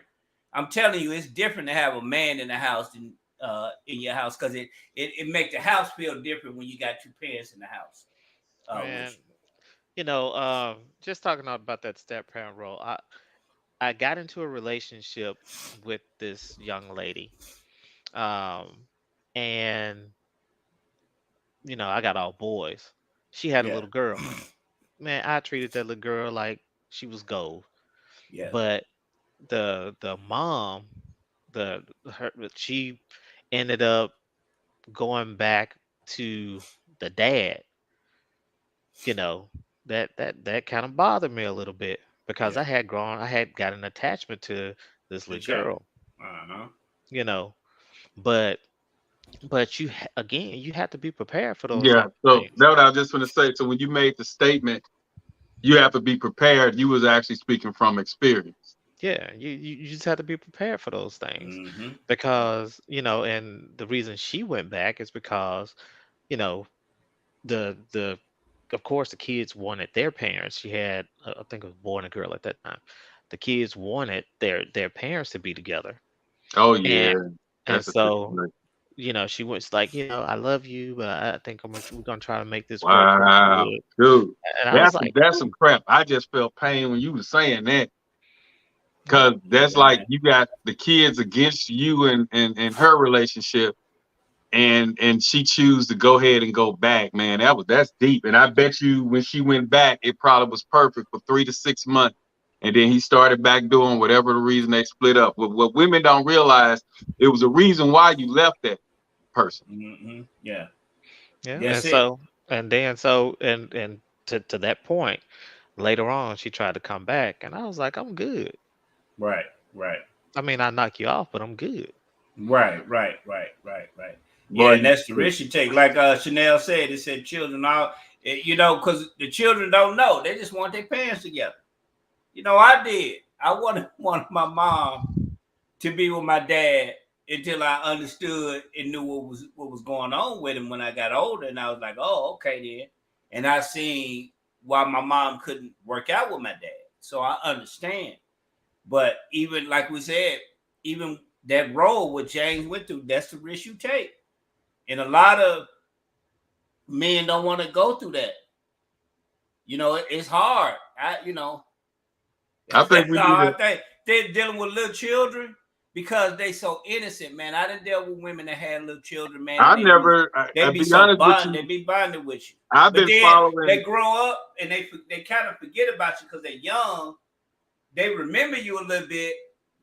I'm telling you, it's different to have a man in the house than in your house because it make the house feel different when you got two parents in the house with Man, you. just talking about that step parent role. I got into a relationship with this young lady. Um, and I got all boys. She had a Yeah. little girl. Man, I treated that little girl like she was gold. Yes. But the mom, she ended up going back to the dad. You know, that kind of bothered me a little bit because Yeah. I had got an attachment to this The little child. girl, Uh huh. you know. But But again, you have to be prepared for those Yeah. type of So things. that's what I was just going to say. So when you made the statement, you have to be prepared. You was actually speaking from experience. Yeah, you just have to be prepared for those things, Mm-hmm. Yeah. because and the reason she went back is because you know the of course the kids wanted their parents. She had I think it was a boy and a girl at that time. The kids wanted their parents to be together, Oh and yeah, and that's a so situation. she was like, I love you, but I think we're gonna try to make this work for the Wow, good. dude, And I was like, that's some "Ooh, crap. I just felt pain when you were saying that, yeah, because that's Yeah, like man. you got the kids against you and her relationship, and she choose to go ahead and go back. Man, that's deep. And I bet you when she went back, it probably was perfect for 3 to 6 months, and then he started back doing whatever the reason they split up. What women don't realize, it was a reason why you left that person. Mm-hmm. Yeah. yeah." That's And it. so and then so and to that point, later on, she tried to come back, and I was like, I'm good. Right. Right. I mean, I knock you off, but I'm good. Right. Right. Right. Right. Right. Yeah, Boy, and that's the risk you take. Like Chanel said, it said children all because the children don't know. They just want their parents together. I did. I wanted my mom to be with my dad until I understood and knew what was going on with him when I got older, and I was like, oh, okay then. And I seen why my mom couldn't work out with my dad, so I understand. But even like we said, even that role what James went through, that's the risk you take, and a lot of men don't want to go through that. It's hard. I think That's we the need to. hard thing. They're dealing with little children because they so innocent, man. I didn't deal with women that had little children, man, and I they be never. they I'll be be so honest with bond, they you. be bonded with you. I've But been then following. they grow up and they kind of forget about you because they're young. They remember you a little bit,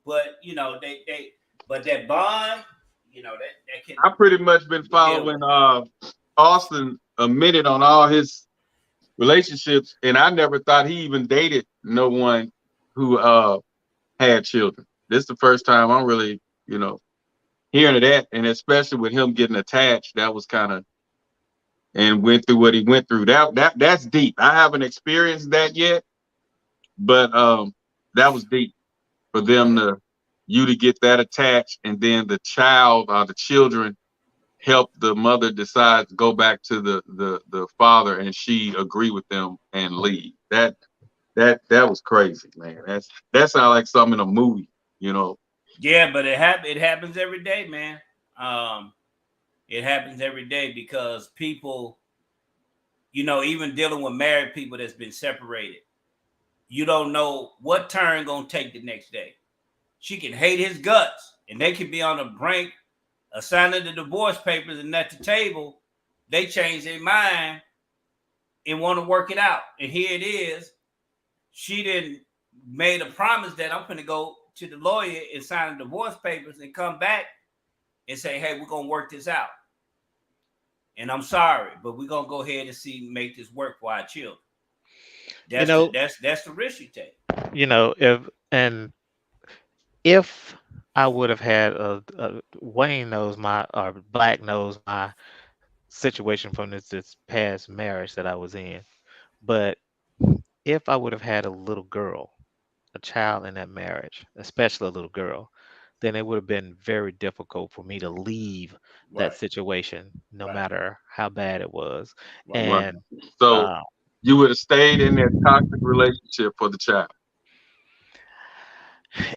but they but that bond, that can I pretty much been be dealt with. following Austin a minute on all his relationships, and I never thought he even dated no one who had children. This is the first time I'm really, hearing of that, and especially with him getting attached, that was kind of, and went through what he went through. That's deep. I haven't experienced that yet, but that was deep for them Right, to you to get that attached, and then the child or the children help the mother decide to go back to the father, and she agree with them and leave. That was crazy, man. That sounds like something in a movie. yeah, but it happens every day, man. Um, it happens every day because people, even dealing with married people that's been separated, you don't know what turn gonna take the next day. She can hate his guts, and they could be on the brink of signing the divorce papers, and at the table, they change their mind and want to work it out. And here it is. She didn't made a promise that I'm gonna go to the lawyer and sign the divorce papers and come back and say, hey, we're gonna work this out. And I'm sorry, but we're gonna go ahead and make this work for our children. You That's the know, that's the risk you take. if I would have had a Wayne knows my or Black knows my situation from this past marriage that I was in. But if I would have had a little girl, a child in that marriage, especially a little girl, then it would have been very difficult for me to leave that Right, situation, no right, matter how bad it was. right. Right. And So uh, you would have stayed in that toxic relationship for the child.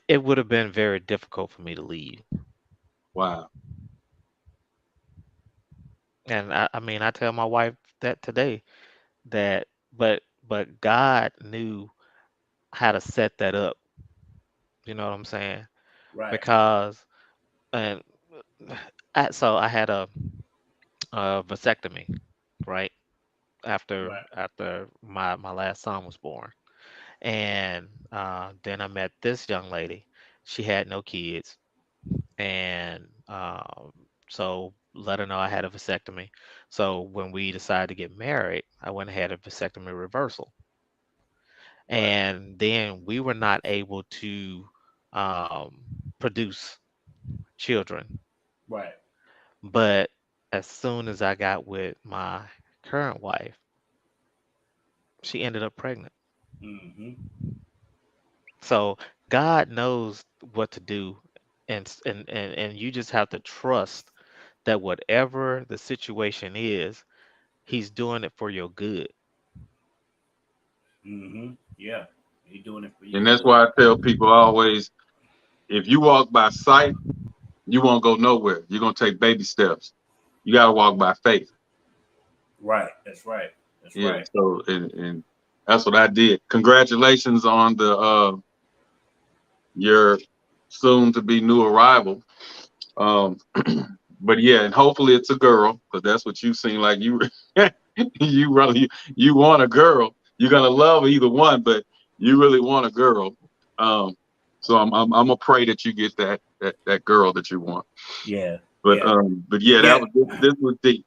it would have been very difficult for me to leave. Wow. And I mean, I tell my wife that today, that but God knew how to set that up. You know what I'm saying? Right, Because and so I had a vasectomy, right after right, my last son was born, and then I met this young lady. She had no kids, and so let her know I had a vasectomy. So when we decided to get married, I went ahead and vasectomy reversal, right, and then we were not able to um, produce children. right. But as soon as I got with my current wife, she ended up pregnant. Mm-hmm. So God knows what to do, and you just have to trust that whatever the situation is, He's doing it for your good. Mm-hmm. Yeah. He's doing it for your And that's good. why I tell people always, if you walk by sight, you won't go nowhere. You're gonna take baby steps. You gotta walk by faith. Right. That's right. That's Yeah. right. So and that's what I did. Congratulations on the your soon to be new arrival. Um, but yeah, and hopefully it's a girl because that's what you seem like you you really you want a girl. You're gonna love either one, but you really want a girl. Um, so I'm gonna pray that you get that girl that you want. Yeah. Yeah. But yeah, that Yeah. was this was deep.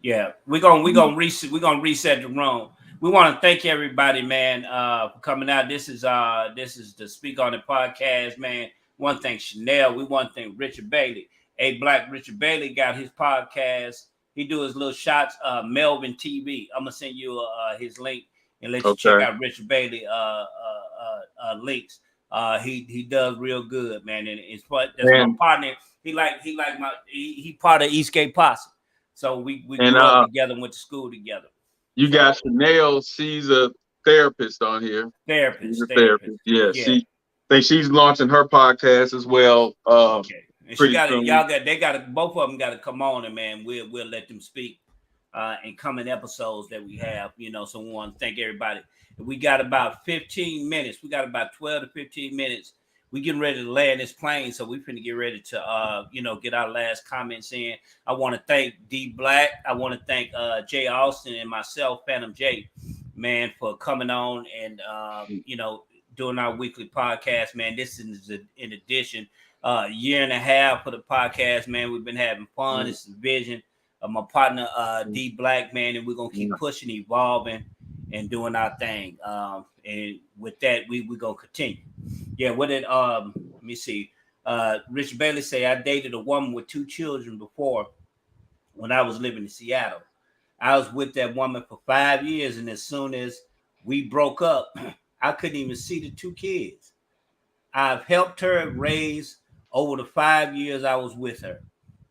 Yeah, we're gonna reset the room. We want to thank everybody, man, for coming out. This is the Speak on It podcast, man. One thing Chanel, we want to thank Richard Bailey. A Black Richard Bailey got his podcast. He do his little shots. Melvin TV. I'm gonna send you his link and let you check Okay, out Richard Bailey links. He does real good, man, and it's what that's my and partner. He part of Eastgate Posse. So we and grew up together, went to school together. you got So Chanel. She's a therapist on here. She's a therapist. therapist. Yeah, Yeah. she think she's launching her podcast as well. Okay. And she Pretty got it. soon. Both of them got to come on, and man, we'll let them speak in coming episodes that we have. So we want to thank everybody. We got about 15 minutes. We got about 12 to 15 minutes. We getting ready to land this plane, so we finna get ready to get our last comments in. I want to thank D Black. I want to thank Jay Austin and myself, Phantom J, man, for coming on and doing our weekly podcast, man. This is in addition year and a half for the podcast, man. We've been having fun. It's the vision of my partner D Black, man, and we're gonna keep pushing, evolving, and doing our thing. And with that, we gonna continue. Yeah, what did let me see. Richard Bailey say I dated a woman with 2 children before when I was living in Seattle. I was with that woman for 5 years, and as soon as we broke up, I couldn't even see the 2 kids. I've helped her raise over the 5 years I was with her.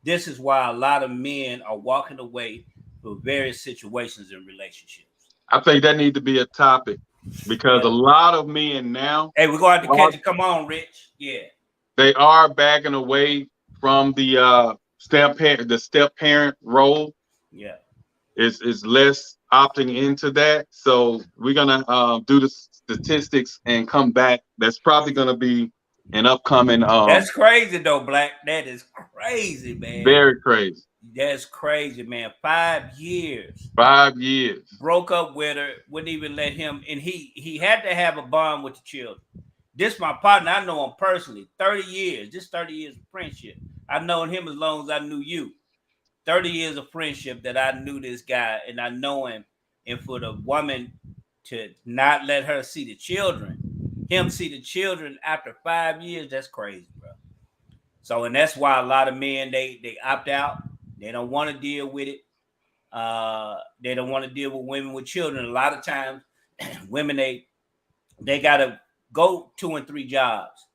This is why a lot of men are walking away for various situations in relationships. I think that need to be a topic because a Yeah. lot of men now Hey, we're going to have to are catch it. Come on, Rich. Yeah. they are backing away from the step parent role. Yeah. Is less opting into that. So we're gonna do the statistics and come back. That's probably gonna be an upcoming That's crazy, though, Black. That is crazy, man. very crazy. That's crazy, man. 5 years. 5 years. Broke up with her, wouldn't even let him, and he had to have a bond with the children. This my partner. I know him personally. 30 years. This 30 years of friendship. I've known him as long as I knew you. 30 years of friendship that I knew this guy and I know him. And for the woman to not let her see the children, him see the children after 5 years, that's crazy, bro. So, and that's why a lot of men they opt out. They don't want to deal with it. They don't want to deal with women with children. A lot of times, women they gotta go 2 and 3 jobs.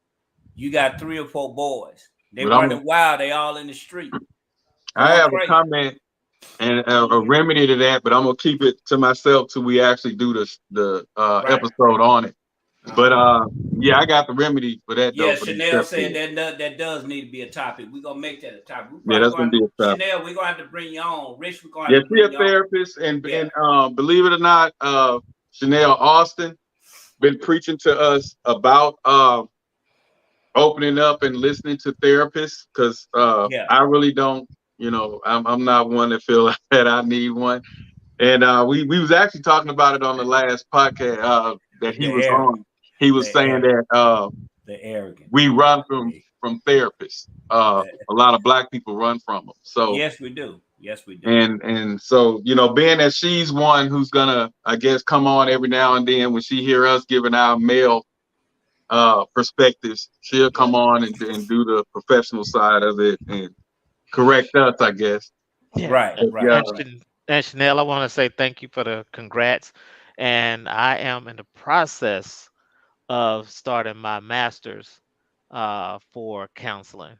You got 3 or 4 boys. They But running wild. They all in the street I going have a crazy. comment and a remedy to that, but I'm gonna keep it to myself till we actually do the Right. episode on it. But yeah, I got the remedy for that though. Yeah, For the Chanel step said parent. that does need to be a topic. We're gonna make that a topic. We Yeah, probably that's gonna going be a topic. Chanel, we're gonna have to bring you on. Rich, we're gonna Yeah, have to she a bring you on. therapist, and Yeah. believe it or not, Chanel Austin been preaching to us about opening up and listening to therapists because Yeah. I really don't, I'm not one that feel that I need one. And we was actually talking about it on the last podcast that he The was on. arrogant. He was The saying arrogant. that The arrogant. we run from therapists. A The, lot of black people run from them. So yes, we do. Yes, we do. and so being that she's one who's gonna, I guess, come on every now and then when she hear us giving our male perspectives, she'll Yeah. come on and do the professional side of it. And correct us, I guess. Yeah. Right, And, right, Yeah. and, right. and Chanel, I want to say thank you for the congrats. And I am in the process of starting my master's for counseling.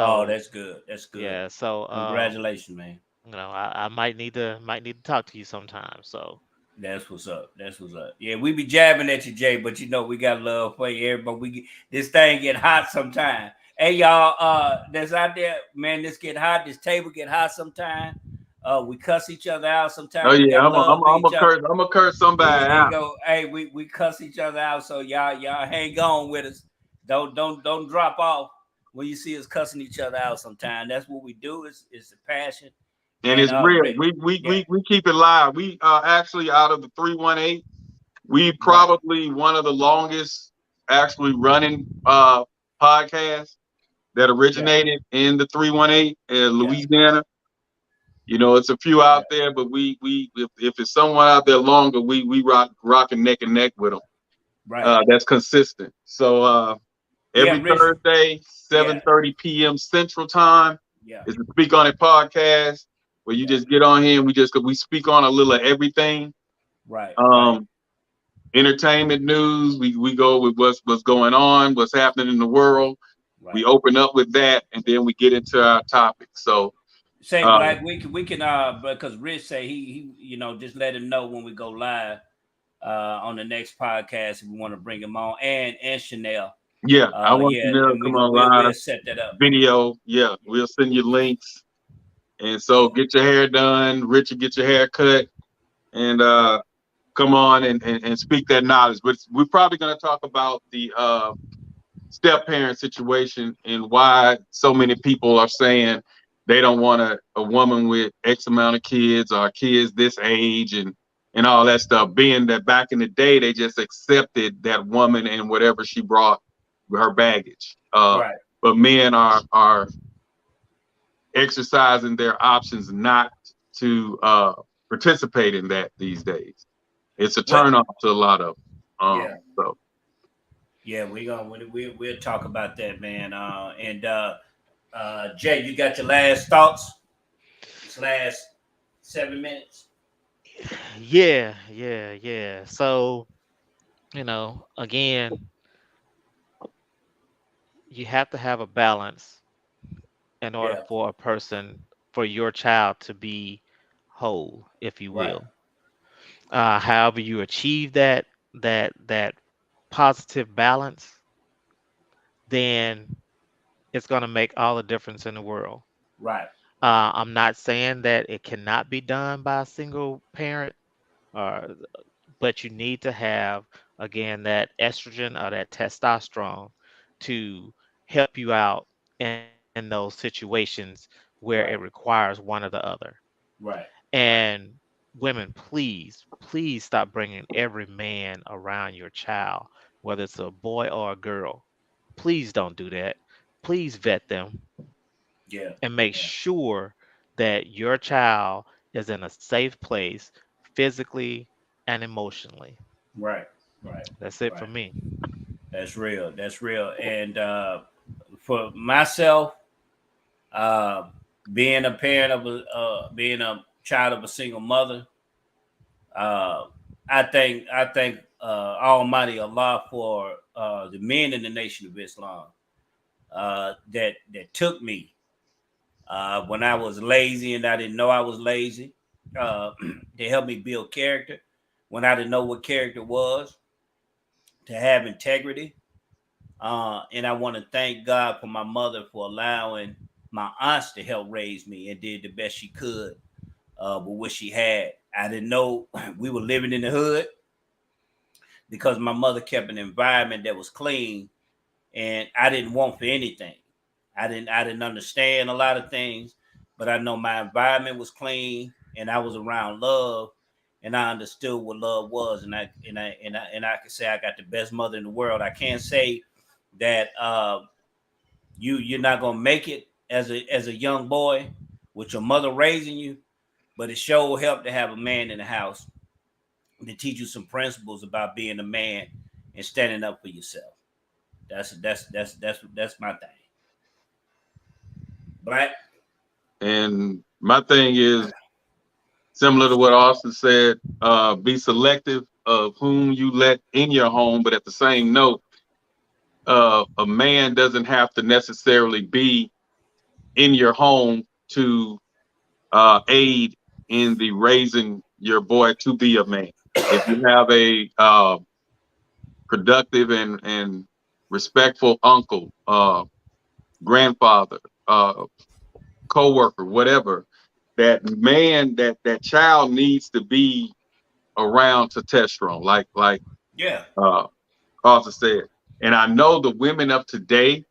Oh, So that's good. That's good. yeah, so Congratulations, man. I might need to talk to you sometime. So That's what's up. That's what's up. Yeah, we be jabbing at you, Jay, but you know we got love for you. Everybody, this thing get hot sometime. Hey, y'all, that's out there, man. This get hot. This table get hot sometime. We cuss each other out Oh sometime. We yeah, got love for I'm each a other. curse. I'm a curse somebody You out. go, hey, we cuss each other out. So y'all hang on with us. Don't drop off when you see us cussing each other out sometime. That's what we do. It's the passion. And And it's real. Rick, yeah, We keep it live. We actually out of the 318, we right, probably one of the longest actually running podcasts that yeah, originated in the 318 in yeah, Louisiana. You know, it's a few yeah, out there, but we if it's someone out there longer, we rocking neck and neck with them. right. That's consistent. So Yeah, every Rich. Thursday, Yeah, 7:30 p.m. Central Time yeah, is the Speak On It podcast where you yeah. just get on here and we speak on a little of everything. Right, right, Um, Entertainment news. We go with what's going on, what's happening in the world. We right. open up with that, and then we get into our topic. So, Say uh, Black, we can because Rich say he just let him know when we go live on the next podcast if we want to bring him on and Chanel. yeah, I want Yeah, you to and come we on we'll live set that up. video. Yeah, Yeah, we'll send you links. And so yeah, get your hair done, Richard, get your hair cut, and right, come on and speak that knowledge. But we're probably going to talk about the step parent situation and why so many people are saying they don't want a woman with X amount of kids or kids this age and all that stuff. Being that back in the day they just accepted that woman and whatever she brought with her baggage. right, But men are exercising their options not to participate in that these days. It's a what? turn off to a lot of them. Yeah, So yeah. We'll talk about that, man. And Jay, you got your last thoughts? This last 7 minutes. yeah. So again, you have to have a balance in order Yeah, for your child to be whole, if you right, will. However, you achieve that positive balance, then it's going to make all the difference in the world. right, I'm not saying that it cannot be done by a single parent, uh, but you need to have, again, that estrogen or that testosterone to help you out in those situations where it right, requires one or the other. right, right, And women, please stop bringing every man around your child, whether it's a boy or a girl. Please don't do that. Please vet them yeah, and make yeah, sure that your child is in a safe place physically and emotionally. right, right, That's it for right. me. That's real. That's real. And for myself, uh, being a parent of being a child of a single mother, uh, I think Almighty Allah for the men in the Nation of Islam that took me when I was lazy and I didn't know I was lazy. Uh, they helped me build character when I didn't know what character was. To have integrity. And I want to thank God for my mother for allowing my aunts to help raise me and did the best she could with what she had. I didn't know we were living in the hood because my mother kept an environment that was clean and I didn't want for anything. I didn't understand a lot of things, but I know my environment was clean and I was around love and I understood what love was and I can say I got the best mother in the world. I can't say that you're not gonna make it as a young boy with your mother raising you, but it sure helped to have a man in the house to teach you some principles about being a man and standing up for yourself. That's my thing. Black. And my thing is similar to what Austin said, be selective of whom you let in your home, but at the same note, a man doesn't have to necessarily be in your home to aid in the raising your boy to be a man. If you have a productive and respectful uncle, grandfather, coworker, whatever, that child needs to be around testosterone, like Yeah. uh, Arthur said. And I know the women of today,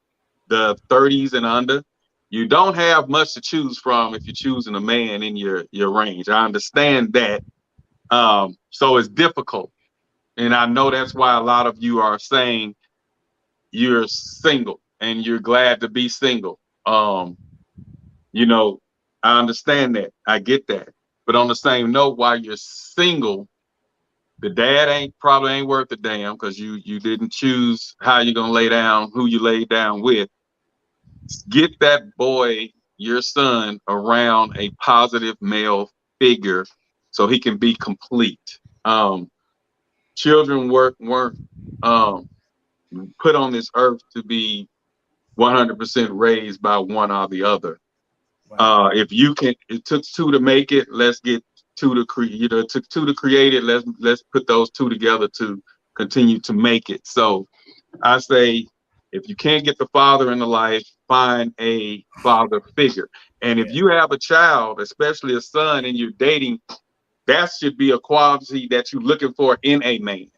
the 30s and under, you don't have much to choose from if you're choosing a man in your range. I understand that. So it's difficult. And I know that's why a lot of you are saying you're single and you're glad to be single. You know, I understand that. I get that. But on the same note, while you're single, the dad probably ain't worth a damn because you didn't choose how you're gonna lay down, who you lay down with. Get that boy, your son, around a positive male figure so he can be complete. Children weren't um, put on this earth to be 100% raised by one or the other. Right. If you can, it took two to make it. Let's get two to create. You know, it took two to create it. Let's put those two together to continue to make it. So I say, if you can't get the father in the life, find a father figure. And if Yeah. you have a child, especially a son, and you're dating, that should be a quality that you're looking for in a man.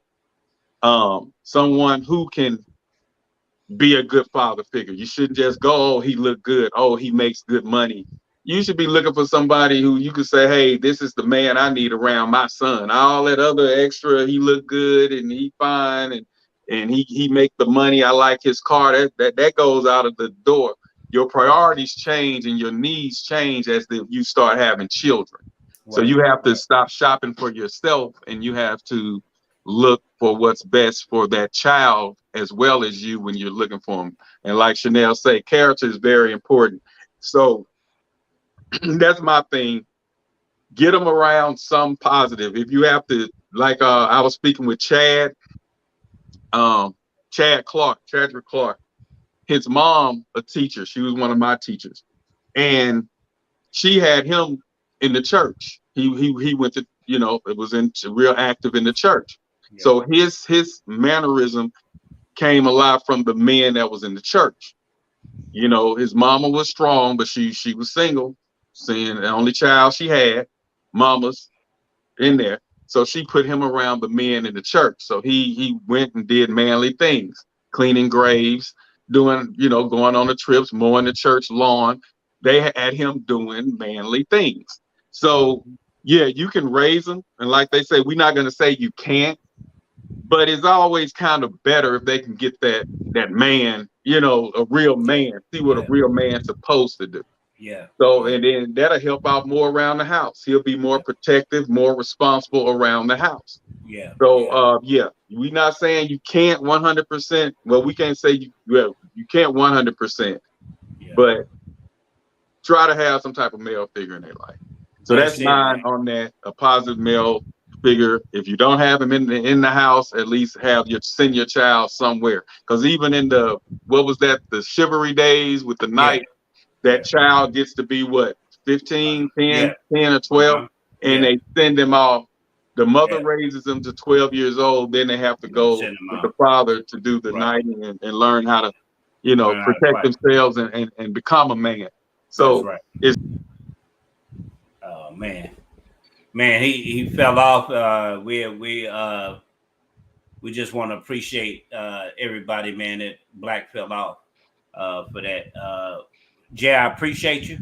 Someone who can be a good father figure. You shouldn't just go, oh, he look good. Oh, he makes good money. You should be looking for somebody who you could say, hey, this is the man I need around my son. All that other extra, he look good and he fine and he make the money. I like his car. That goes out of the door. Your priorities change and your needs change as you start having children. So Right. you have to Right. stop shopping for yourself and you have to look for what's best for that child as well as you when you're looking for them. And like Chanel say, character is very important. So that's my thing. Get them around some positive. If you have to, like I was speaking with um, Chadrick Clark. His mom, a teacher. She was one of my teachers, and she had him in the church. He went to, it was in real active in the church. Yeah. So his mannerism came a lot from the men that was in the church. His mama was strong, but she was single, seeing the only child she had, mama's in there. So she put him around the men in the church. So he went and did manly things, cleaning graves, doing, going on the trips, mowing the church lawn. They had him doing manly things. So yeah, you can raise them. And like they say, we're not going to say you can't, but it's always kind of better if they can get that man, a real man, see what a Yeah. real man's supposed to do. Yeah. So, Yeah. and then that'll help out more around the house. He'll be more protective, more responsible around the house. Yeah. So, Yeah. yeah, we're not saying you can't 100%. Well, we can't say you can't 100%, Yeah. but try to have some type of male figure in their life. So that's That's it, mine man. on that. A positive male figure. If you don't have him in the house, at least send your child somewhere. Because even in what was that, the chivalry days with the Yeah. knight, that Yeah. child gets to be what, 15, Yeah. 10 or 12, Uh-huh. and Yeah. they send them off. The mother Yeah. raises them to 12 years old. Then they have to go Send them with the out. father to do the Right. knighting and learn how to, Learn how to protect fight. themselves and become a man. That's So right. it's Oh man. Man, he fell off. We just want to appreciate everybody, man, that Black fell off for that. Jay, I appreciate you.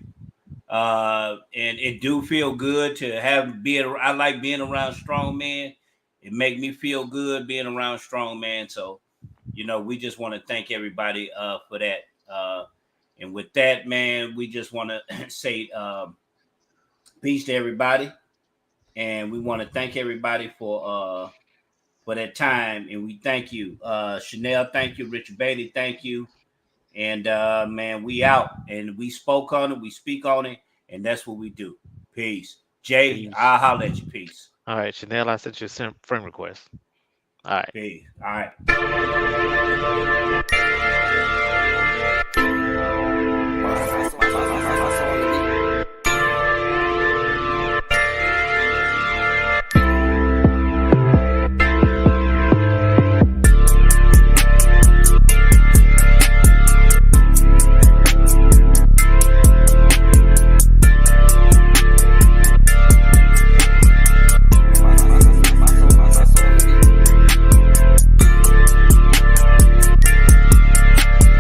And it do feel good to have being. I like being around strong men. It make me feel good being around strong men. So, we just want to thank everybody for that. And with that, man, we just want to say peace to everybody, and we want to thank everybody for that time. And we thank you, Chanel. Thank you, Richard Bailey. Thank you. And man, we out. And we spoke on it. We speak on it. And that's what we do. Peace. Jay, Peace. I'll holler at you. Peace. All right, Chanel, I sent you a friend request. All right. Peace. All right.